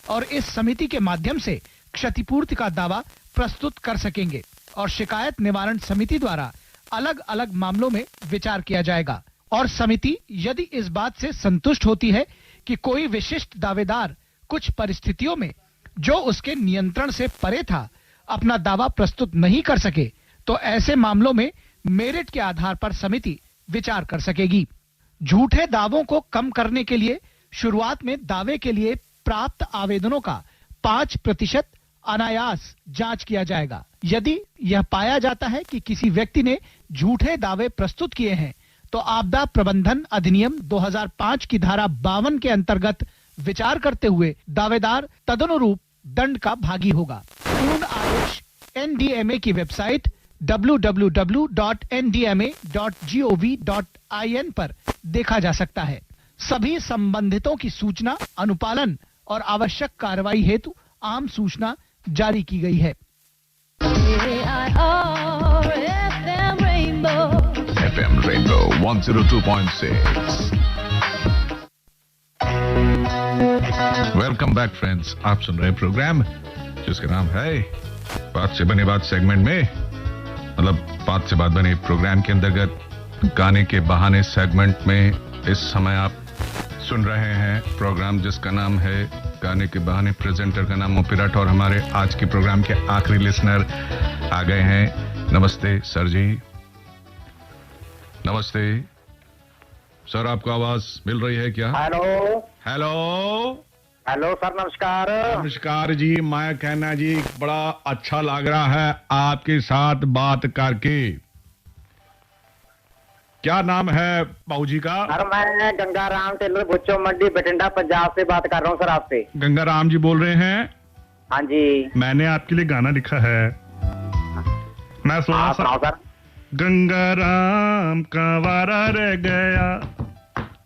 [SPEAKER 15] और इस समिति के माध्यम से क्षतिपूर्ति का दावा प्रस्तुत कर सकेंगे और शिकायत निवारण समिति द्वारा अलग अलग मामलों में विचार किया जाएगा। और समिति यदि इस बात से संतुष्ट होती है कि कोई विशिष्ट दावेदार कुछ परिस्थितियों में जो उसके नियंत्रण से परे था अपना दावा प्रस्तुत नहीं कर सके तो ऐसे मामलों में मेरिट के आधार पर समिति विचार कर सकेगी। झूठे दावों को कम करने के लिए शुरुआत में दावे के लिए प्राप्त आवेदनों का 5% अनायास जांच किया जाएगा। यदि यह पाया जाता है कि किसी व्यक्ति ने झूठे दावे प्रस्तुत किए हैं तो आपदा प्रबंधन अधिनियम 2005 की धारा 52 के अंतर्गत विचार करते हुए दावेदार तदनुरूप दंड का भागी होगा। पूर्ण आदेश एनडीएमए की वेबसाइट www.ndma.gov.in पर देखा जा सकता है। सभी संबंधितों की सूचना, अनुपालन और आवश्यक कार्रवाई हेतु आम सूचना जारी की गई है।
[SPEAKER 1] FM Rainbow 102.6। Welcome back friends, आप सुन रहे प्रोग्राम जिसका नाम है बात से बने बात। सेगमेंट में मतलब बात से बात बने प्रोग्राम के अंतर्गत गाने के बहाने सेगमेंट में इस समय आप सुन रहे हैं प्रोग्राम जिसका नाम है गाने के बहाने प्रेजेंटर का नाम ओपिरट और हमारे आज के प्रोग्राम के आखिरी लिसनर आ गए हैं। नमस्ते सर जी। नमस्ते सर, आपको आवाज मिल रही है क्या?
[SPEAKER 16] हेलो
[SPEAKER 1] हेलो
[SPEAKER 16] हेलो सर, नमस्कार।
[SPEAKER 1] नमस्कार जी। मैं कहना जी बड़ा अच्छा लग रहा है आपके साथ बात करके। क्या नाम है बाबूजी का?
[SPEAKER 16] सर मैं गंगाराम टेलर भुच्चो मंडी बठिंडा पंजाब से बात कर रहा हूँ सर आपसे।
[SPEAKER 1] गंगाराम जी बोल रहे हैं?
[SPEAKER 16] हाँ जी।
[SPEAKER 1] मैंने आपके लिए गाना लिखा है, मैं सुना
[SPEAKER 16] सर।
[SPEAKER 1] गंगाराम कंवारा रह गया।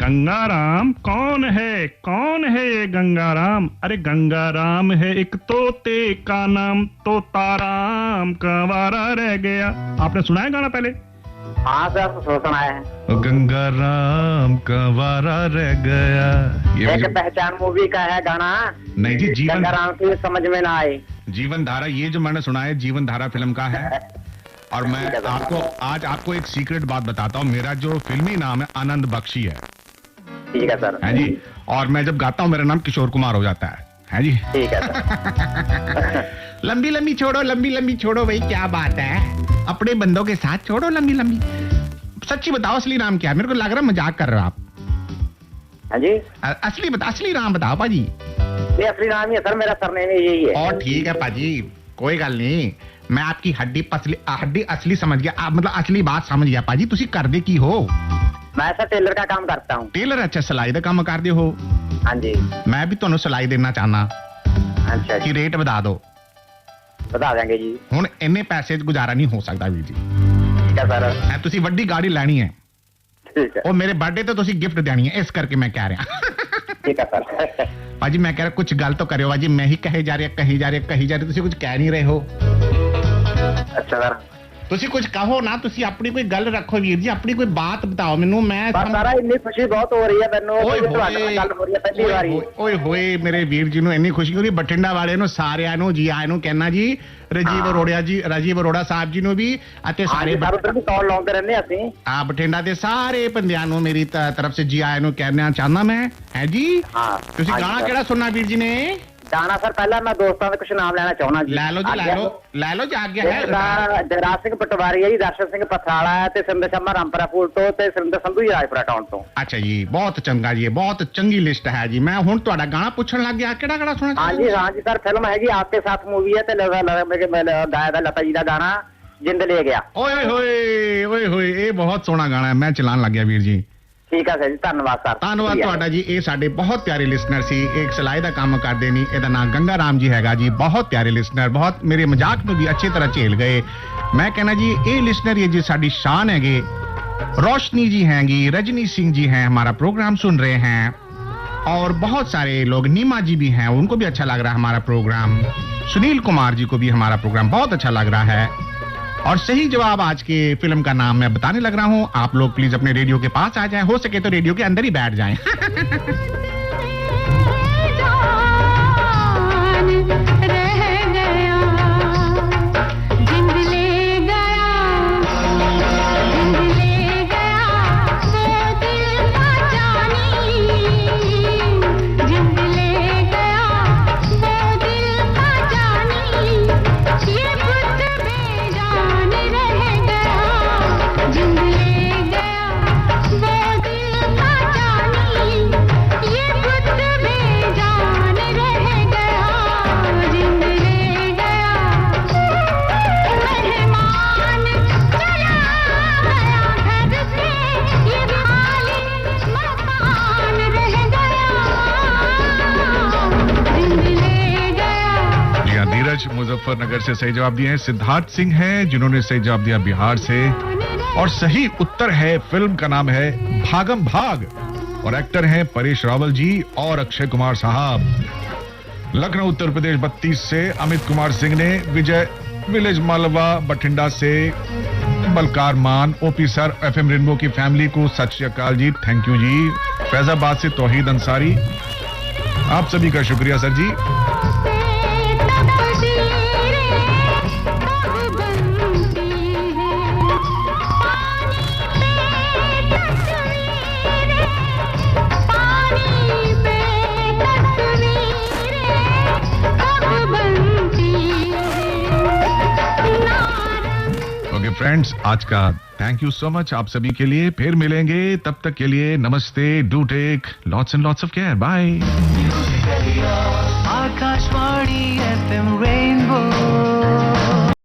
[SPEAKER 1] गंगाराम कौन है ये गंगाराम? अरे गंगाराम है एक तोते का नाम, तोताराम कंवारा रह गया। आपने सुना है गाना पहले?
[SPEAKER 16] हाँ सर, सुना है।
[SPEAKER 1] गंगाराम कंवारा रह गया। ये
[SPEAKER 16] एक पहचान मूवी का है गाना।
[SPEAKER 1] नहीं जी, जीवन
[SPEAKER 16] गंगाराम की समझ में ना आए।
[SPEAKER 1] जीवन धारा, ये जो मैंने सुना है जीवन धारा फिल्म का है। और मैं आपको एक सीक्रेट बात बताता हूँ। मेरा जो फिल्मी नाम है आनंद बख्शी है।
[SPEAKER 16] ठीक है सर।
[SPEAKER 1] है जी। और मैं जब गाता हूँ मेरा नाम किशोर कुमार हो जाता है जी।
[SPEAKER 16] ठीक है सर।
[SPEAKER 8] लंबी लंबी छोड़ो भाई, क्या बात है? अपने बंदों के साथ छोड़ो लंबी लंबी। सच्ची बताओ असली नाम क्या है? मेरे को लग रहा है मजाक कर रहे हो आप।
[SPEAKER 16] हाँ जी।
[SPEAKER 8] असली नाम बताओ पाजी।
[SPEAKER 16] ये असली नाम ही है सर, मेरा सरनेम यही है।
[SPEAKER 8] और ठीक है पाजी, कोई गल नहीं। मैं आपकी हड्डी असली समझ गया। आप मतलब असली बात समझ गया पाजी। तुसी करदे की हो?
[SPEAKER 16] मैं सर टेलर का काम करता हूँ।
[SPEAKER 8] टेलर? अच्छा, सिलाई का काम करते हो?
[SPEAKER 16] हाँ जी।
[SPEAKER 8] मैं भी ਤੁਹਾਨੂੰ सिलाई देना चाहना।
[SPEAKER 16] अच्छा
[SPEAKER 8] कि रेट बता दो।
[SPEAKER 16] बता देंगे जी।
[SPEAKER 8] ਹੁਣ ਇੰਨੇ ਪੈਸੇ 'ਚ ਗੁਜ਼ਾਰਾ ਨਹੀਂ ਹੋ ਸਕਦਾ ਵੀਰ ਜੀ।
[SPEAKER 16] ਠੀਕ ਹੈ ਸਰ।
[SPEAKER 8] ਤੁਸੀਂ ਵੱਡੀ ਗਾੜੀ ਲੈਣੀ ਹੈ।
[SPEAKER 16] ਠੀਕ ਹੈ।
[SPEAKER 8] ਉਹ ਮੇਰੇ ਬਰਥਡੇ ਤੇ ਤੁਸੀਂ ਗਿਫਟ ਦੇਣੀ ਹੈ, ਇਸ ਕਰਕੇ ਮੈਂ ਕਹਿ ਰਿਹਾ।
[SPEAKER 16] ਠੀਕ ਹੈ ਸਰ।
[SPEAKER 8] ਭਾਜੀ ਮੈਂ ਕਹਿ ਰਿਹਾ ਕੁਝ ਗੱਲ ਤਾਂ ਕਰਿਓ ਭਾਜੀ। ਮੈਂ ਹੀ ਕਹੀ ਜਾ ਰਿਹਾ ਤੁਸੀਂ ਕੁਝ ਕਹਿ ਨਹੀਂ ਰਹੇ ਹੋ।
[SPEAKER 16] ਅੱਛਾ ਸਰ।
[SPEAKER 8] ਤੁਸੀਂ ਕੁਝ ਕਹੋ ਨਾ, ਤੁਸੀਂ ਆਪਣੀ ਕੋਈ ਗੱਲ ਰੱਖੋ ਵੀਰ ਜੀ, ਆਪਣੀ ਕੋਈ ਬਾਤ ਬਤਾਓ ਮੈਨੂੰ। ਮੈਂ
[SPEAKER 16] ਸਾਰਾ ਇੰਨੀ ਖੁਸ਼ੀ ਬਹੁਤ ਹੋ ਰਹੀ ਹੈ ਮੈਨੂੰ, ਤੁਹਾਡੇ ਨਾਲ ਗੱਲ ਹੋ ਰਹੀ ਹੈ ਪਹਿਲੀ ਵਾਰੀ।
[SPEAKER 8] ਓਏ ਹੋਏ ਮੇਰੇ ਵੀਰ ਜੀ ਨੂੰ ਇੰਨੀ ਖੁਸ਼ੀ ਹੋ ਰਹੀ। ਬਠਿੰਡਾ ਵਾਲਿਆਂ ਨੂੰ ਸਾਰਿਆਂ ਨੂੰ ਜੀ ਆਇਆਂ ਨੂੰ ਕਹਿਣਾ ਜੀ। ਰਾਜੀਵ ਅਰੋੜਾ ਸਾਹਿਬ ਜੀ ਨੂੰ ਵੀ ਅਤੇ ਸਾਰੇ
[SPEAKER 16] ਕਾਲ ਲਾਉਂਦੇ ਰਹਿੰਦੇ ਅਸੀਂ।
[SPEAKER 8] ਬਠਿੰਡਾ ਦੇ ਸਾਰੇ ਬੰਦਿਆਂ ਨੂੰ ਮੇਰੀ ਤਰਫ ਸੇ ਜੀ ਆਇਆਂ ਨੂੰ ਕਹਿਣਾ ਚਾਹੁੰਦਾ ਮੈਂ। ਹੈ ਜੀ। ਤੁਸੀਂ ਗਾਣਾ ਕਿਹੜਾ ਸੁਣਨਾ ਵੀਰ ਜੀ ਨੇ?
[SPEAKER 16] गाना सर पहला मैं दोस्तों का कुछ नाम लेना चाहना जी।
[SPEAKER 8] ले लो जी आगे है।
[SPEAKER 16] जगराज सिंह पटवारी है जी, दर्शन सिंह पथराला है ते सिंध शर्मा रामपुरा फूल तो ते सुरिंदर संधू जी राजपुरा टाउन तो।
[SPEAKER 8] अच्छा जी, बहुत चंगा जी, बहुत चंगी लिस्ट है जी। मैं हुण तुहाडा गाना पूछण लग गया, केड़ा गाना सुनना?
[SPEAKER 16] हाँ जी सर, फिल्म हैगी आपके साथ मूवी है ते गाया लता जी का गाना जिंद ले गया।
[SPEAKER 8] ओए होए ये बहुत सोहना गाना है। मैं चलान लग गया वीर जी।
[SPEAKER 16] ठीक है सर जी, धन्यवाद सर।
[SPEAKER 8] धन्यवाद ਤੁਹਾਡਾ ਜੀ। ਇਹ ਸਾਡੇ ਬਹੁਤ ਪਿਆਰੇ ਲਿਸਨਰ ਸੀ। ਇੱਕ ਸਿਲਾਈ ਦਾ ਕੰਮ ਕਰਦੇ ਨਹੀਂ। ਇਹਦਾ ਨਾਮ ਗੰਗਾ ਰਾਮ ਜੀ ਹੈਗਾ ਜੀ। ਬਹੁਤ ਪਿਆਰੇ ਲਿਸਨਰ, ਬਹੁਤ ਮੇਰੇ ਮਜ਼ਾਕ ਨੂੰ ਵੀ अच्छी तरह झेल गए। मैं कहना जी ये लिसनर ये जी साडी शान हैगे। रोशनी जी हैंगी, रजनी सिंह जी हैं, हमारा प्रोग्राम सुन रहे हैं। और बहुत सारे लोग, नीमा जी भी हैं, उनको भी अच्छा लग रहा है हमारा प्रोग्राम। सुनील कुमार जी को भी हमारा प्रोग्राम बहुत अच्छा लग रहा है। और सही जवाब आज के फिल्म का नाम मैं बताने लग रहा हूं। आप लोग प्लीज अपने रेडियो के पास आ जाएं, हो सके तो रेडियो के अंदर ही बैठ जाएं। मुजफ्फरनगर से सही जवाब दिए हैं सिद्धार्थ सिंह हैं, जिन्होंने सही जवाब दिया बिहार से। और सही उत्तर है, फिल्म का नाम है भागम भाग और एक्टर हैं परेश रावल जी और अक्षय कुमार साहब। लखनऊ उत्तर प्रदेश 32 से अमित कुमार सिंह ने, विजय विलेज मालवा बठिंडा से बलकार मान, ओपी सर एफएम रेनबो की फैमिली को सत श्री अकाल जी, थैंक यू जी। फैजाबाद से तौहीद अंसारी, आप सभी का शुक्रिया सर जी।
[SPEAKER 1] फ्रेंड्स आज का थैंक यू सो मच आप सभी के लिए फिर मिलेंगे तब तक के लिए नमस्ते do take lots and lots of care bye